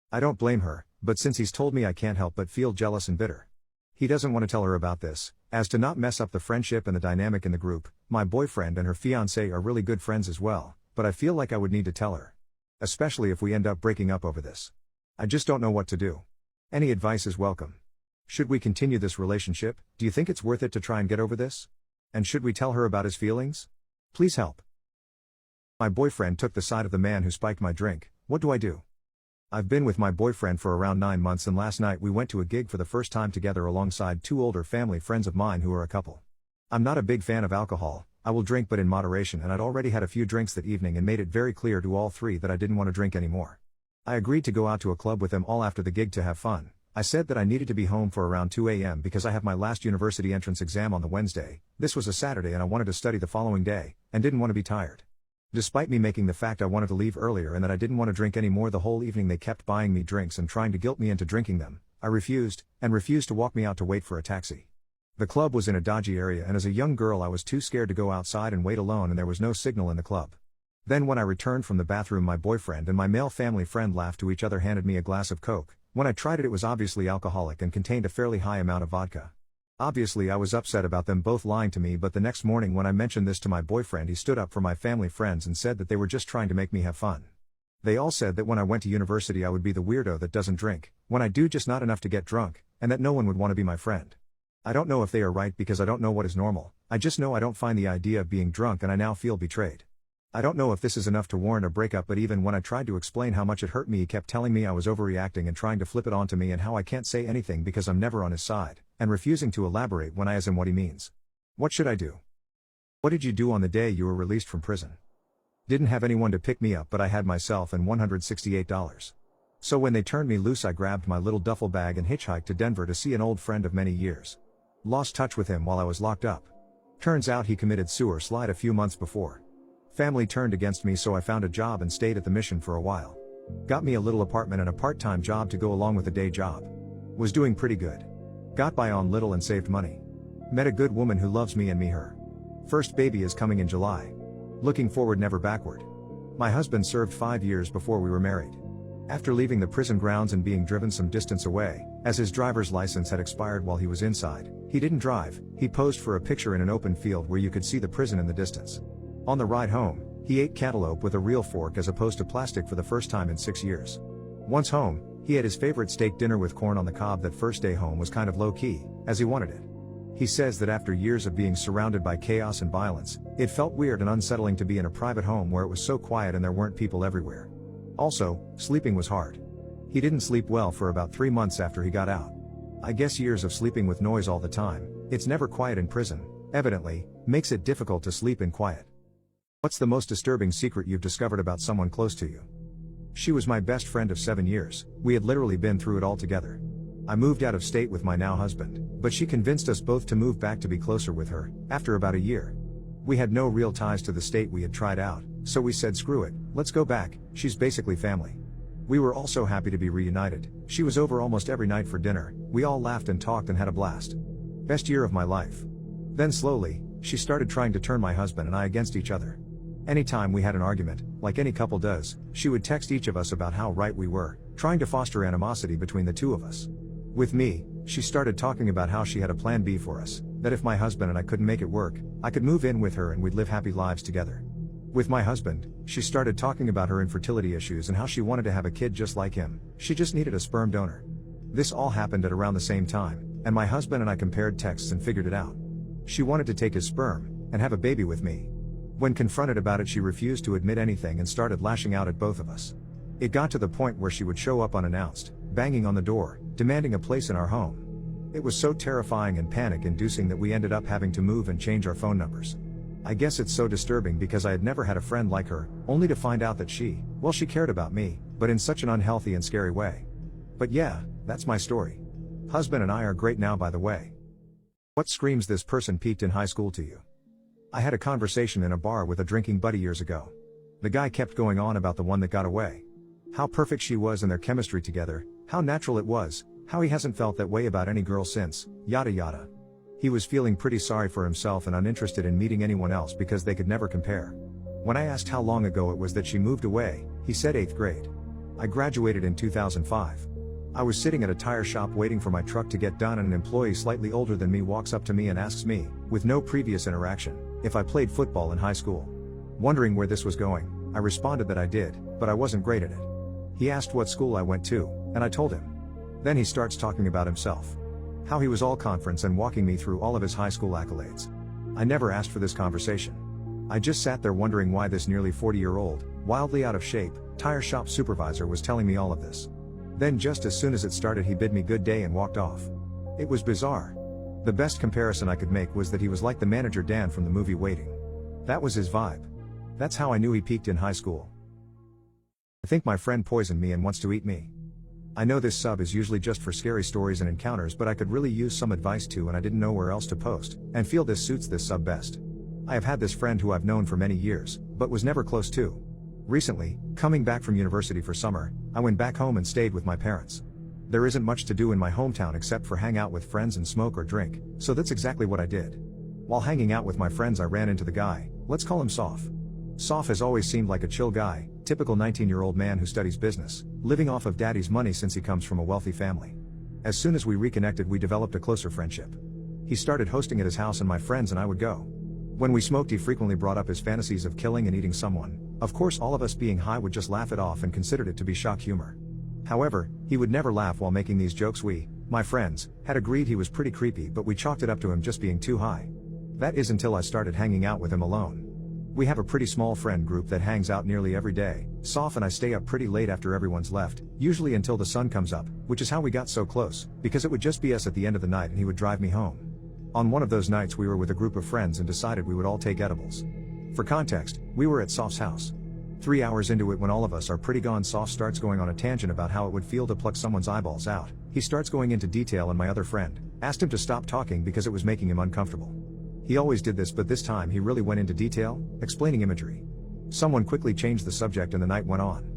I don't blame her, but since he's told me I can't help but feel jealous and bitter. He doesn't want to tell her about this, as to not mess up the friendship and the dynamic in the group. My boyfriend and her fiancé are really good friends as well, but I feel like I would need to tell her. Especially if we end up breaking up over this. I just don't know what to do. Any advice is welcome. Should we continue this relationship? Do you think it's worth it to try and get over this? And should we tell her about his feelings? Please help. My boyfriend took the side of the man who spiked my drink. What do I do? I've been with my boyfriend for around 9 months and last night we went to a gig for the first time together alongside 2 older family friends of mine who are a couple. I'm not a big fan of alcohol, I will drink but in moderation, and I'd already had a few drinks that evening and made it very clear to all 3 that I didn't want to drink anymore. I agreed to go out to a club with them all after the gig to have fun. I said that I needed to be home for around 2 a.m. because I have my last university entrance exam on the Wednesday. This was a Saturday and I wanted to study the following day, and didn't want to be tired. Despite me making the fact I wanted to leave earlier and that I didn't want to drink anymore the whole evening, they kept buying me drinks and trying to guilt me into drinking them. I refused, and refused to walk me out to wait for a taxi. The club was in a dodgy area and as a young girl I was too scared to go outside and wait alone, and there was no signal in the club. Then when I returned from the bathroom my boyfriend and my male family friend laughed to each other, handed me a glass of Coke. When I tried it, it was obviously alcoholic and contained a fairly high amount of vodka. Obviously I was upset about them both lying to me, but the next morning when I mentioned this to my boyfriend he stood up for my family friends and said that they were just trying to make me have fun. They all said that when I went to university I would be the weirdo that doesn't drink, when I do just not enough to get drunk, and that no one would want to be my friend. I don't know if they are right because I don't know what is normal, I just know I don't find the idea of being drunk and I now feel betrayed. I don't know if this is enough to warrant a breakup, but even when I tried to explain how much it hurt me he kept telling me I was overreacting and trying to flip it onto me and how I can't say anything because I'm never on his side, and refusing to elaborate when I ask him what he means. What should I do? What did you do on the day you were released from prison? Didn't have anyone to pick me up, but I had myself and $168. So when they turned me loose I grabbed my little duffel bag and hitchhiked to Denver to see an old friend of many years. Lost touch with him while I was locked up. Turns out he committed sewer slide a few months before. Family turned against me, so I found a job and stayed at the mission for a while. Got me a little apartment and a part-time job to go along with the day job. Was doing pretty good. Got by on little and saved money. Met a good woman who loves me and me her. First baby is coming in July. Looking forward, never backward. My husband served 5 years before we were married. After leaving the prison grounds and being driven some distance away, as his driver's license had expired while he was inside, he didn't drive, he posed for a picture in an open field where you could see the prison in the distance. On the ride home, he ate cantaloupe with a real fork as opposed to plastic for the first time in 6 years. Once home, he had his favorite steak dinner with corn on the cob. That first day home was kind of low-key, as he wanted it. He says that after years of being surrounded by chaos and violence, it felt weird and unsettling to be in a private home where it was so quiet and there weren't people everywhere. Also, sleeping was hard. He didn't sleep well for about 3 months after he got out. I guess years of sleeping with noise all the time, it's never quiet in prison, evidently, makes it difficult to sleep in quiet. What's the most disturbing secret you've discovered about someone close to you? She was my best friend of 7 years, we had literally been through it all together. I moved out of state with my now husband, but she convinced us both to move back to be closer with her, after about a year. We had no real ties to the state we had tried out, so we said screw it, let's go back, she's basically family. We were also happy to be reunited. She was over almost every night for dinner, we all laughed and talked and had a blast. Best year of my life. Then slowly, she started trying to turn my husband and I against each other. Anytime we had an argument, like any couple does, she would text each of us about how right we were, trying to foster animosity between the two of us. With me, she started talking about how she had a plan B for us, that if my husband and I couldn't make it work, I could move in with her and we'd live happy lives together. With my husband, she started talking about her infertility issues and how she wanted to have a kid just like him, she just needed a sperm donor. This all happened at around the same time, and my husband and I compared texts and figured it out. She wanted to take his sperm, and have a baby with me. When confronted about it, she refused to admit anything and started lashing out at both of us. It got to the point where she would show up unannounced, banging on the door, demanding a place in our home. It was so terrifying and panic-inducing that we ended up having to move and change our phone numbers. I guess it's so disturbing because I had never had a friend like her, only to find out that she cared about me, but in such an unhealthy and scary way. But yeah, that's my story. Husband and I are great now, by the way. What screams this person peaked in high school to you? I had a conversation in a bar with a drinking buddy years ago. The guy kept going on about the one that got away. How perfect she was and their chemistry together, how natural it was, how he hasn't felt that way about any girl since, yada yada. He was feeling pretty sorry for himself and uninterested in meeting anyone else because they could never compare. When I asked how long ago it was that she moved away, he said 8th grade. I graduated in 2005. I was sitting at a tire shop waiting for my truck to get done and an employee slightly older than me walks up to me and asks me, with no previous interaction, if I played football in high school. Wondering where this was going, I responded that I did, but I wasn't great at it. He asked what school I went to, and I told him. Then he starts talking about himself. How he was all conference and walking me through all of his high school accolades. I never asked for this conversation. I just sat there wondering why this nearly 40-year-old, wildly out of shape, tire shop supervisor was telling me all of this. Then just as soon as it started he bid me good day and walked off. It was bizarre. The best comparison I could make was that he was like the manager Dan from the movie Waiting. That was his vibe. That's how I knew he peaked in high school. I think my friend poisoned me and wants to eat me. I know this sub is usually just for scary stories and encounters, but I could really use some advice too and I didn't know where else to post, and feel this suits this sub best. I have had this friend who I've known for many years, but was never close to. Recently, coming back from university for summer, I went back home and stayed with my parents. There isn't much to do in my hometown except for hang out with friends and smoke or drink, so that's exactly what I did. While hanging out with my friends I ran into the guy, let's call him Soph. Soph has always seemed like a chill guy, typical 19-year-old man who studies business, living off of daddy's money since he comes from a wealthy family. As soon as we reconnected we developed a closer friendship. He started hosting at his house and my friends and I would go. When we smoked he frequently brought up his fantasies of killing and eating someone. Of course all of us being high would just laugh it off and considered it to be shock humor. However, he would never laugh while making these jokes. We, my friends, had agreed he was pretty creepy, but we chalked it up to him just being too high. That is until I started hanging out with him alone. We have a pretty small friend group that hangs out nearly every day. Soph and I stay up pretty late after everyone's left, usually until the sun comes up, which is how we got so close, because it would just be us at the end of the night and he would drive me home. On one of those nights we were with a group of friends and decided we would all take edibles. For context, we were at Soph's house. 3 hours into it when all of us are pretty gone, Soph starts going on a tangent about how it would feel to pluck someone's eyeballs out. He starts going into detail and my other friend asked him to stop talking because it was making him uncomfortable. He always did this, but this time he really went into detail, explaining imagery. Someone quickly changed the subject and the night went on.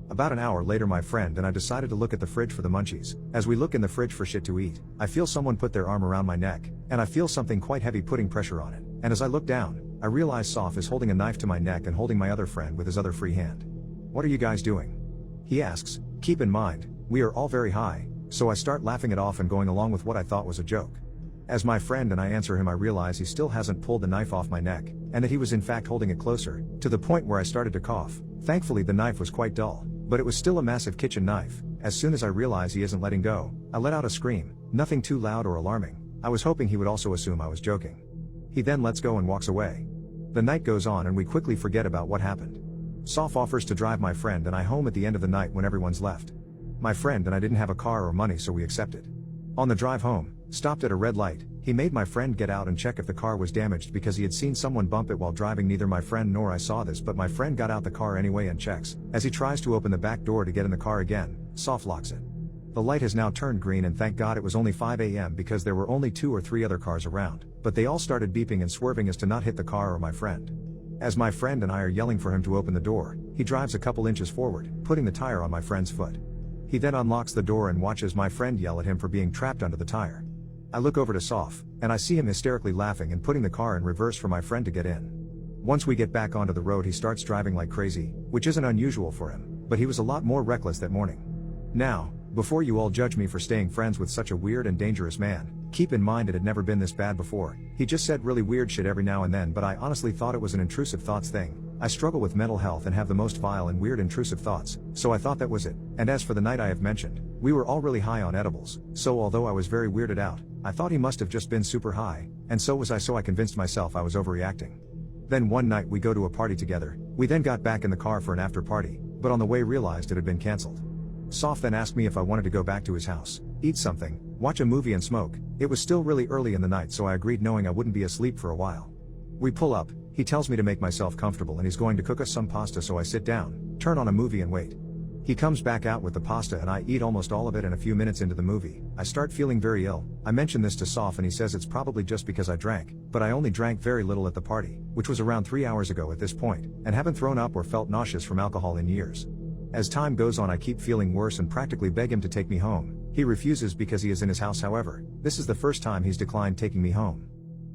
About an hour later my friend and I decided to look at the fridge for the munchies. As we look in the fridge for shit to eat, I feel someone put their arm around my neck, and I feel something quite heavy putting pressure on it, and as I look down, I realize Soph is holding a knife to my neck and holding my other friend with his other free hand. "What are you guys doing?" he asks. Keep in mind, we are all very high, so I start laughing it off and going along with what I thought was a joke. As my friend and I answer him I realize he still hasn't pulled the knife off my neck, and that he was in fact holding it closer, to the point where I started to cough. Thankfully the knife was quite dull, but it was still a massive kitchen knife. As soon as I realize he isn't letting go, I let out a scream, nothing too loud or alarming. I was hoping he would also assume I was joking. He then lets go and walks away. The night goes on and we quickly forget about what happened. Soph offers to drive my friend and I home at the end of the night when everyone's left. My friend and I didn't have a car or money, so we accepted. On the drive home, stopped at a red light, he made my friend get out and check if the car was damaged because he had seen someone bump it while driving. Neither my friend nor I saw this, but my friend got out the car anyway and checks. As he tries to open the back door to get in the car again, Soph locks it. The light has now turned green and thank God it was only 5 a.m. because there were only 2 or 3 other cars around, but they all started beeping and swerving as to not hit the car or my friend. As my friend and I are yelling for him to open the door, he drives a couple inches forward, putting the tire on my friend's foot. He then unlocks the door and watches my friend yell at him for being trapped under the tire. I look over to Soph, and I see him hysterically laughing and putting the car in reverse for my friend to get in. Once we get back onto the road, he starts driving like crazy, which isn't unusual for him, but he was a lot more reckless that morning. Now, before you all judge me for staying friends with such a weird and dangerous man, keep in mind it had never been this bad before. He just said really weird shit every now and then, but I honestly thought it was an intrusive thoughts thing. I struggle with mental health and have the most vile and weird intrusive thoughts, so I thought that was it. And as for the night I have mentioned, we were all really high on edibles, so although I was very weirded out, I thought he must have just been super high, and so was I, so I convinced myself I was overreacting. Then one night we go to a party together. We then got back in the car for an after party, but on the way realized it had been cancelled. Soph then asked me if I wanted to go back to his house, eat something, watch a movie and smoke. It was still really early in the night, so I agreed knowing I wouldn't be asleep for a while. We pull up, he tells me to make myself comfortable and he's going to cook us some pasta, so I sit down, turn on a movie and wait. He comes back out with the pasta and I eat almost all of it, and a few minutes into the movie, I start feeling very ill. I mention this to Soph and he says it's probably just because I drank, but I only drank very little at the party, which was around 3 hours ago at this point, and haven't thrown up or felt nauseous from alcohol in years. As time goes on I keep feeling worse and practically beg him to take me home. He refuses because he is in his house. However, this is the first time he's declined taking me home.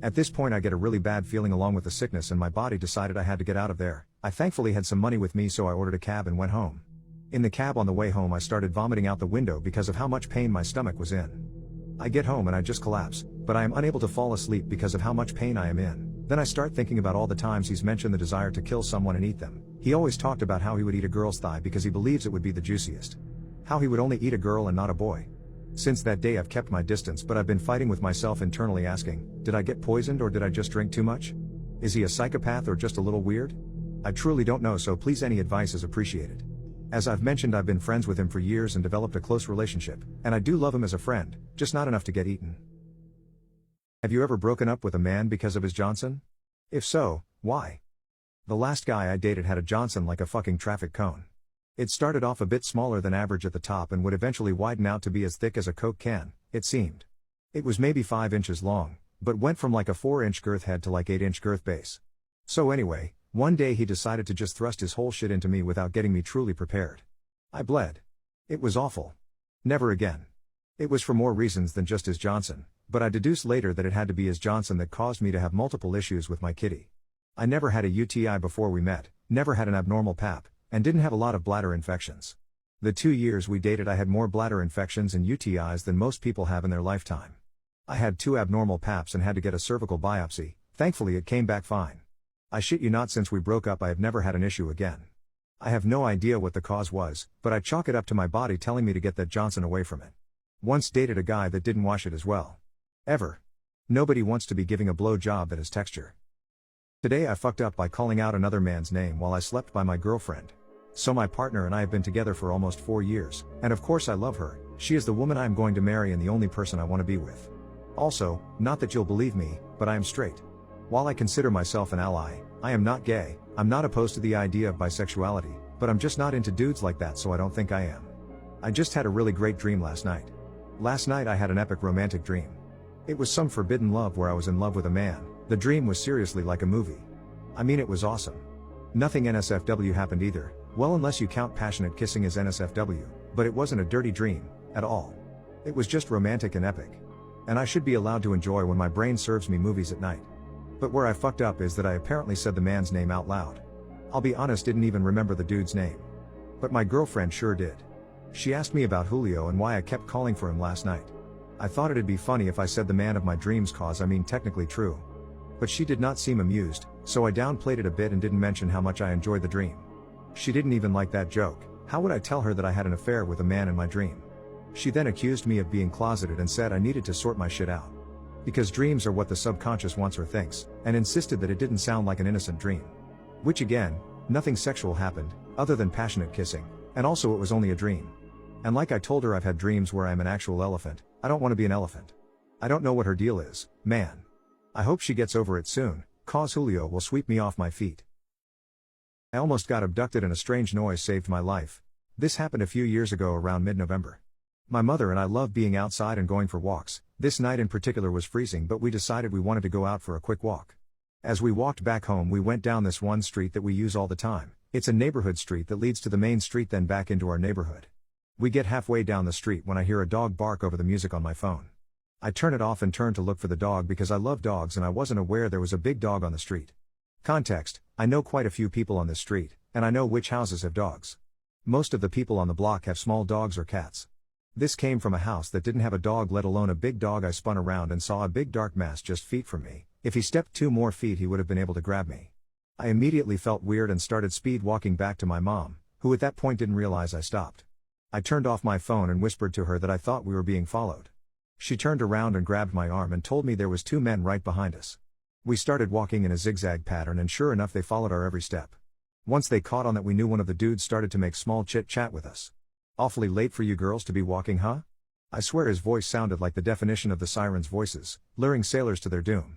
At this point I get a really bad feeling along with the sickness and my body decided I had to get out of there. I thankfully had some money with me, so I ordered a cab and went home. In the cab on the way home I started vomiting out the window because of how much pain my stomach was in. I get home and I just collapse, but I am unable to fall asleep because of how much pain I am in. Then I start thinking about all the times he's mentioned the desire to kill someone and eat them. He always talked about how he would eat a girl's thigh because he believes it would be the juiciest. How he would only eat a girl and not a boy. Since that day I've kept my distance, but I've been fighting with myself internally asking, did I get poisoned or did I just drink too much? Is he a psychopath or just a little weird? I truly don't know, so please any advice is appreciated. As I've mentioned, I've been friends with him for years and developed a close relationship, and I do love him as a friend, just not enough to get eaten. Have you ever broken up with a man because of his Johnson? If so, why? The last guy I dated had a Johnson like a fucking traffic cone. It started off a bit smaller than average at the top and would eventually widen out to be as thick as a Coke can, it seemed. It was maybe 5 inches long, but went from like a 4-inch girth head to like 8-inch girth base. So anyway, one day he decided to just thrust his whole shit into me without getting me truly prepared. I bled. It was awful. Never again. It was for more reasons than just his Johnson, but I deduced later that it had to be his Johnson that caused me to have multiple issues with my kitty. I never had a UTI before we met, never had an abnormal pap, and didn't have a lot of bladder infections. The 2 years we dated I had more bladder infections and UTIs than most people have in their lifetime. I had 2 abnormal paps and had to get a cervical biopsy. Thankfully it came back fine. I shit you not, since we broke up I have never had an issue again. I have no idea what the cause was, but I chalk it up to my body telling me to get that Johnson away from it. Once dated a guy that didn't wash it as well. Ever. Nobody wants to be giving a blow job that has texture. Today I fucked up by calling out another man's name while I slept by my girlfriend. So my partner and I have been together for almost 4 years, and of course I love her. She is the woman I am going to marry and the only person I want to be with. Also, not that you'll believe me, but I am straight. While I consider myself an ally, I am not gay. I'm not opposed to the idea of bisexuality, but I'm just not into dudes like that, so I don't think I am. I just had a really great dream last night. Last night I had an epic romantic dream. It was some forbidden love where I was in love with a man. The dream was seriously like a movie. I mean, it was awesome. Nothing NSFW happened either, well, unless you count passionate kissing as NSFW, but it wasn't a dirty dream, at all. It was just romantic and epic. And I should be allowed to enjoy when my brain serves me movies at night. But where I fucked up is that I apparently said the man's name out loud. I'll be honest, didn't even remember the dude's name. But my girlfriend sure did. She asked me about Julio and why I kept calling for him last night. I thought it'd be funny if I said the man of my dreams, cause I mean technically true. But she did not seem amused, so I downplayed it a bit and didn't mention how much I enjoyed the dream. She didn't even like that joke. How would I tell her that I had an affair with a man in my dream? She then accused me of being closeted and said I needed to sort my shit out. Because dreams are what the subconscious wants or thinks, and insisted that it didn't sound like an innocent dream. Which again, nothing sexual happened, other than passionate kissing, and also it was only a dream. And like I told her, I've had dreams where I'm an actual elephant. I don't want to be an elephant. I don't know what her deal is, man. I hope she gets over it soon, cause Julio will sweep me off my feet. I almost got abducted and a strange noise saved my life. This happened a few years ago around mid-November. My mother and I love being outside and going for walks. This night in particular was freezing, but we decided we wanted to go out for a quick walk. As we walked back home, we went down this one street that we use all the time. It's a neighborhood street that leads to the main street, then back into our neighborhood. We get halfway down the street when I hear a dog bark over the music on my phone. I turn it off and turn to look for the dog because I love dogs and I wasn't aware there was a big dog on the street. Context: I know quite a few people on this street, and I know which houses have dogs. Most of the people on the block have small dogs or cats. This came from a house that didn't have a dog, let alone a big dog. I spun around and saw a big dark mass just feet from me. If he stepped 2 more feet he would have been able to grab me. I immediately felt weird and started speed walking back to my mom, who at that point didn't realize I stopped. I turned off my phone and whispered to her that I thought we were being followed. She turned around and grabbed my arm and told me there was 2 men right behind us. We started walking in a zigzag pattern and sure enough they followed our every step. Once they caught on that we knew, one of the dudes started to make small chit-chat with us. "Awfully late for you girls to be walking, huh?" I swear his voice sounded like the definition of the sirens' voices, luring sailors to their doom.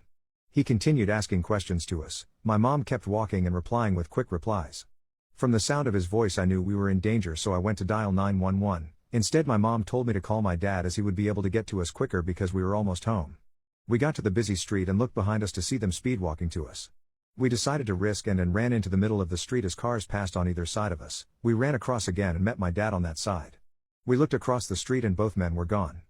He continued asking questions to us. My mom kept walking and replying with quick replies. From the sound of his voice I knew we were in danger, so I went to dial 911. Instead my mom told me to call my dad as he would be able to get to us quicker because we were almost home. We got to the busy street and looked behind us to see them speed walking to us. We decided to risk and ran into the middle of the street as cars passed on either side of us. We ran across again and met my dad on that side. We looked across the street and both men were gone.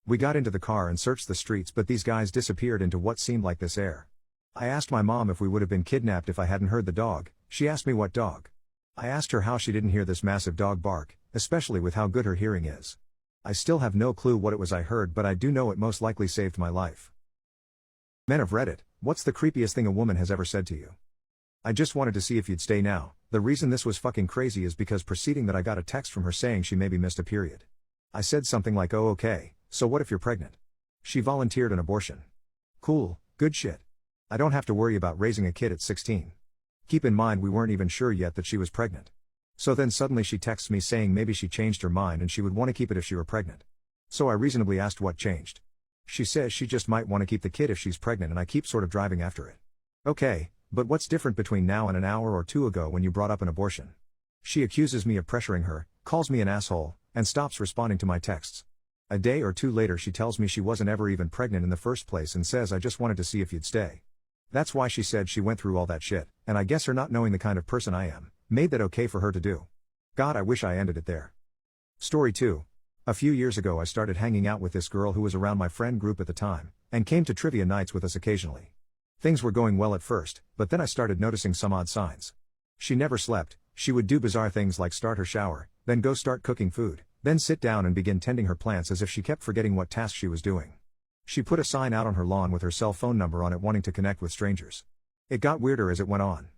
We got into the car and searched the streets, but these guys disappeared into what seemed like this air. I asked my mom if we would have been kidnapped if I hadn't heard the dog. She asked me what dog. I asked her how she didn't hear this massive dog bark, especially with how good her hearing is. I still have no clue what it was I heard, but I do know it most likely saved my life. Men of Reddit, what's the creepiest thing a woman has ever said to you? I just wanted to see if you'd stay now. The reason this was fucking crazy is because preceding that I got a text from her saying she maybe missed a period. I said something like, "Oh okay, so what if you're pregnant?" She volunteered an abortion. Cool, good shit. I don't have to worry about raising a kid at 16. Keep in mind we weren't even sure yet that she was pregnant. So then suddenly she texts me saying maybe she changed her mind and she would want to keep it if she were pregnant. So I reasonably asked what changed. She says she just might want to keep the kid if she's pregnant and I keep sort of driving after it. Okay, but what's different between now and an hour or 2 ago when you brought up an abortion? She accuses me of pressuring her, calls me an asshole, and stops responding to my texts. A day or 2 later she tells me she wasn't ever even pregnant in the first place and says I just wanted to see if you'd stay. That's why she said she went through all that shit, and I guess her not knowing the kind of person I am, made that okay for her to do. God, I wish I ended it there. Story 2. A few years ago I started hanging out with this girl who was around my friend group at the time, and came to trivia nights with us occasionally. Things were going well at first, but then I started noticing some odd signs. She never slept. She would do bizarre things like start her shower, then go start cooking food, then sit down and begin tending her plants as if she kept forgetting what task she was doing. She put a sign out on her lawn with her cell phone number on it wanting to connect with strangers. It got weirder as it went on.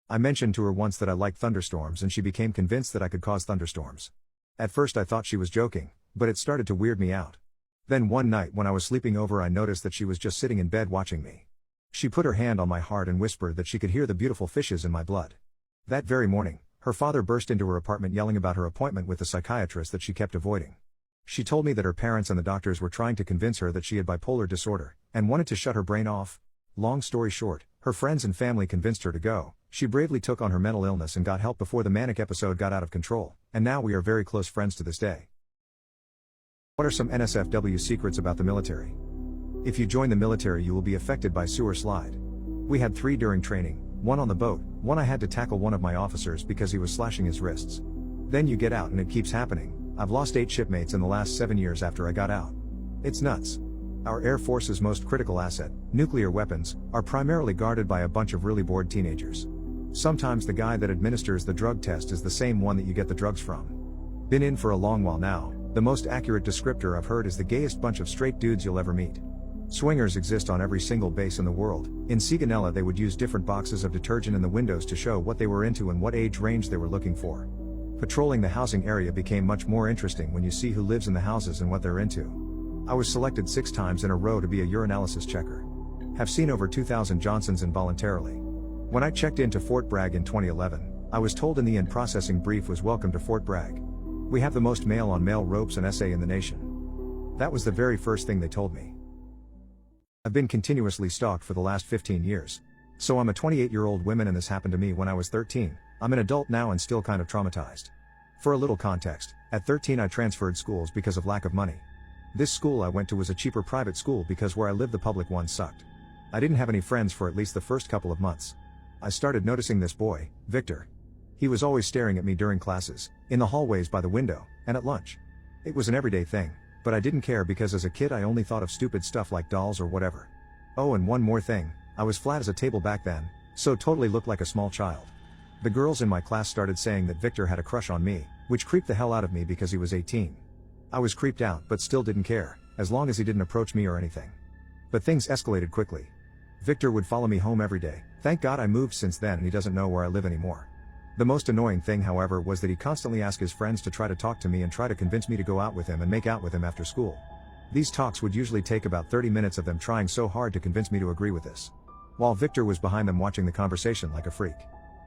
I mentioned to her once that I liked thunderstorms and she became convinced that I could cause thunderstorms. At first I thought she was joking, but it started to weird me out. Then one night when I was sleeping over I noticed that she was just sitting in bed watching me. She put her hand on my heart and whispered that she could hear the beautiful fishes in my blood. That very morning, her father burst into her apartment yelling about her appointment with the psychiatrist that she kept avoiding. She told me that her parents and the doctors were trying to convince her that she had bipolar disorder, and wanted to shut her brain off. Long story short, her friends and family convinced her to go. She bravely took on her mental illness and got help before the manic episode got out of control, and now we are very close friends to this day. What are some NSFW secrets about the military? If you join the military you will be affected by sewer slide. We had 3 during training, 1 on the boat, 1 I had to tackle one of my officers because he was slashing his wrists. Then you get out and it keeps happening. I've lost 8 shipmates in the last 7 years after I got out. It's nuts. Our Air Force's most critical asset, nuclear weapons, are primarily guarded by a bunch of really bored teenagers. Sometimes the guy that administers the drug test is the same one that you get the drugs from. Been in for a long while now. The most accurate descriptor I've heard is the gayest bunch of straight dudes you'll ever meet. Swingers exist on every single base in the world. In Sigonella they would use different boxes of detergent in the windows to show what they were into and what age range they were looking for. Patrolling the housing area became much more interesting when you see who lives in the houses and what they're into. I was selected 6 times in a row to be a urinalysis checker. Have seen over 2,000 Johnsons involuntarily. When I checked into Fort Bragg in 2011, I was told in the in-processing brief was welcome to Fort Bragg. We have the most male-on-male ropes and SA in the nation. That was the very first thing they told me. I've been continuously stalked for the last 15 years. So I'm a 28-year-old woman and this happened to me when I was 13. I'm an adult now and still kind of traumatized. For a little context, at 13 I transferred schools because of lack of money. This school I went to was a cheaper private school because where I lived the public one sucked. I didn't have any friends for at least the first couple of months. I started noticing this boy, Victor. He was always staring at me during classes, in the hallways by the window, and at lunch. It was an everyday thing, but I didn't care because as a kid I only thought of stupid stuff like dolls or whatever. Oh, and one more thing, I was flat as a table back then, so totally looked like a small child. The girls in my class started saying that Victor had a crush on me, which creeped the hell out of me because he was 18. I was creeped out but still didn't care, as long as he didn't approach me or anything. But things escalated quickly. Victor would follow me home every day. Thank God I moved since then and he doesn't know where I live anymore. The most annoying thing, however, was that he constantly asked his friends to try to talk to me and try to convince me to go out with him and make out with him after school. These talks would usually take about 30 minutes of them trying so hard to convince me to agree with this, while Victor was behind them watching the conversation like a freak.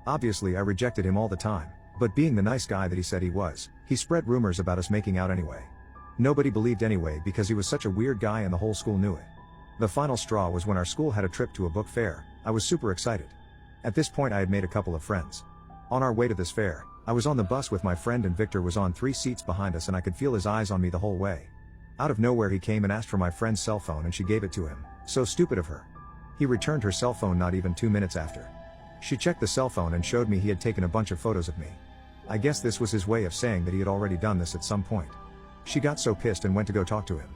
Obviously I rejected him all the time, but being the nice guy that he said he was, he spread rumors about us making out anyway. Nobody believed anyway because he was such a weird guy and the whole school knew it. The final straw was when our school had a trip to a book fair. I was super excited. At this point I had made a couple of friends. On our way to this fair, I was on the bus with my friend and Victor was on 3 seats behind us and I could feel his eyes on me the whole way. Out of nowhere he came and asked for my friend's cell phone and she gave it to him. So stupid of her. He returned her cell phone not even 2 minutes after. She checked the cell phone and showed me he had taken a bunch of photos of me. I guess this was his way of saying that he had already done this at some point. She got so pissed and went to go talk to him.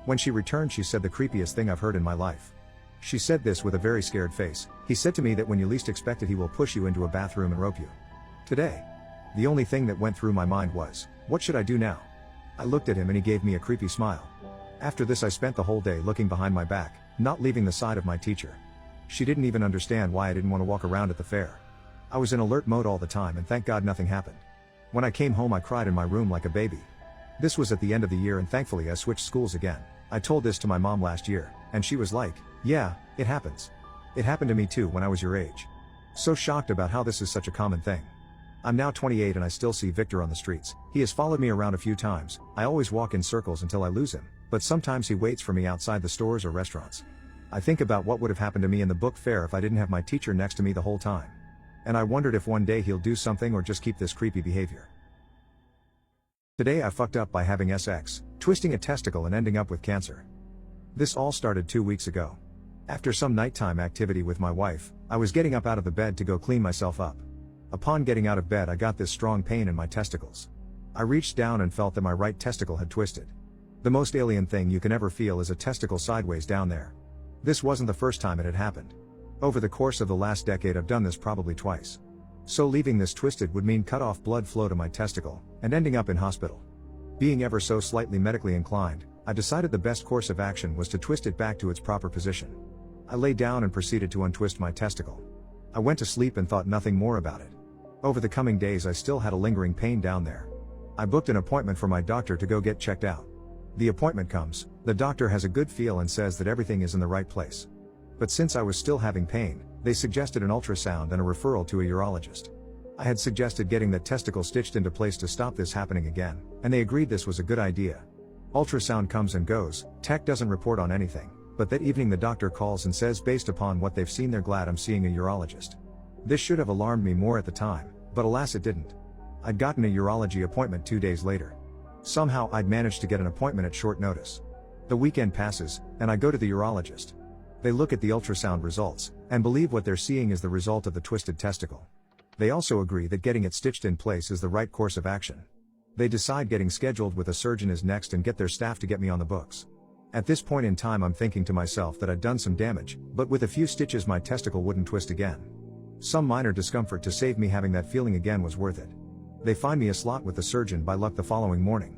When she returned she said the creepiest thing I've heard in my life. She said this with a very scared face. He said to me that when you least expect it he will push you into a bathroom and rope you. Today. The only thing that went through my mind was, what should I do now? I looked at him and he gave me a creepy smile. After this I spent the whole day looking behind my back, not leaving the side of my teacher. She didn't even understand why I didn't want to walk around at the fair. I was in alert mode all the time and thank God nothing happened. When I came home I cried in my room like a baby. This was at the end of the year and thankfully I switched schools again. I told this to my mom last year, and she was like, yeah, it happens. It happened to me too when I was your age. So shocked about how this is such a common thing. I'm now 28 and I still see Victor on the streets. He has followed me around a few times. I always walk in circles until I lose him, but sometimes he waits for me outside the stores or restaurants. I think about what would have happened to me in the book fair if I didn't have my teacher next to me the whole time. And I wondered if one day he'll do something or just keep this creepy behavior. Today I fucked up by having sex, twisting a testicle and ending up with cancer. This all started 2 weeks ago. After some nighttime activity with my wife, I was getting up out of the bed to go clean myself up. Upon getting out of bed I got this strong pain in my testicles. I reached down and felt that my right testicle had twisted. The most alien thing you can ever feel is a testicle sideways down there. This wasn't the first time it had happened. Over the course of the last decade I've done this probably twice. So leaving this twisted would mean cut off blood flow to my testicle, and ending up in hospital. Being ever so slightly medically inclined, I decided the best course of action was to twist it back to its proper position. I lay down and proceeded to untwist my testicle. I went to sleep and thought nothing more about it. Over the coming days I still had a lingering pain down there. I booked an appointment for my doctor to go get checked out. The appointment comes, the doctor has a good feel and says that everything is in the right place. But since I was still having pain, they suggested an ultrasound and a referral to a urologist. I had suggested getting that testicle stitched into place to stop this happening again, and they agreed this was a good idea. Ultrasound comes and goes, tech doesn't report on anything, but that evening the doctor calls and says based upon what they've seen they're glad I'm seeing a urologist. This should have alarmed me more at the time, but alas it didn't. I'd gotten a urology appointment 2 days later. Somehow I'd managed to get an appointment at short notice. The weekend passes, and I go to the urologist. They look at the ultrasound results, and believe what they're seeing is the result of the twisted testicle. They also agree that getting it stitched in place is the right course of action. They decide getting scheduled with a surgeon is next and get their staff to get me on the books. At this point in time I'm thinking to myself that I'd done some damage, but with a few stitches my testicle wouldn't twist again. Some minor discomfort to save me having that feeling again was worth it. They find me a slot with the surgeon by luck the following morning.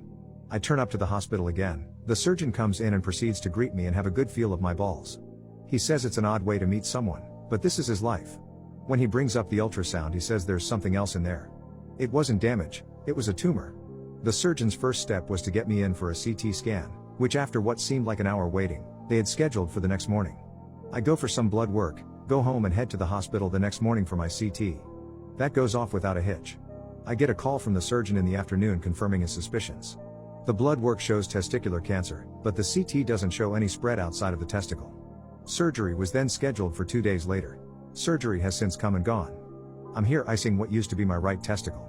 I turn up to the hospital again. The surgeon comes in and proceeds to greet me and have a good feel of my balls. He says it's an odd way to meet someone, but this is his life. When he brings up the ultrasound he says there's something else in there. It wasn't damage, it was a tumor. The surgeon's first step was to get me in for a CT scan, which after what seemed like an hour waiting, they had scheduled for the next morning. I go for some blood work, go home and head to the hospital the next morning for my CT. That goes off without a hitch. I get a call from the surgeon in the afternoon confirming his suspicions. The blood work shows testicular cancer, but the CT doesn't show any spread outside of the testicle. Surgery was then scheduled for 2 days later. Surgery has since come and gone. I'm here icing what used to be my right testicle.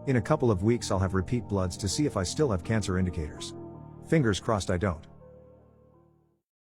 In a couple of weeks I'll have repeat bloods to see if I still have cancer indicators. Fingers crossed I don't.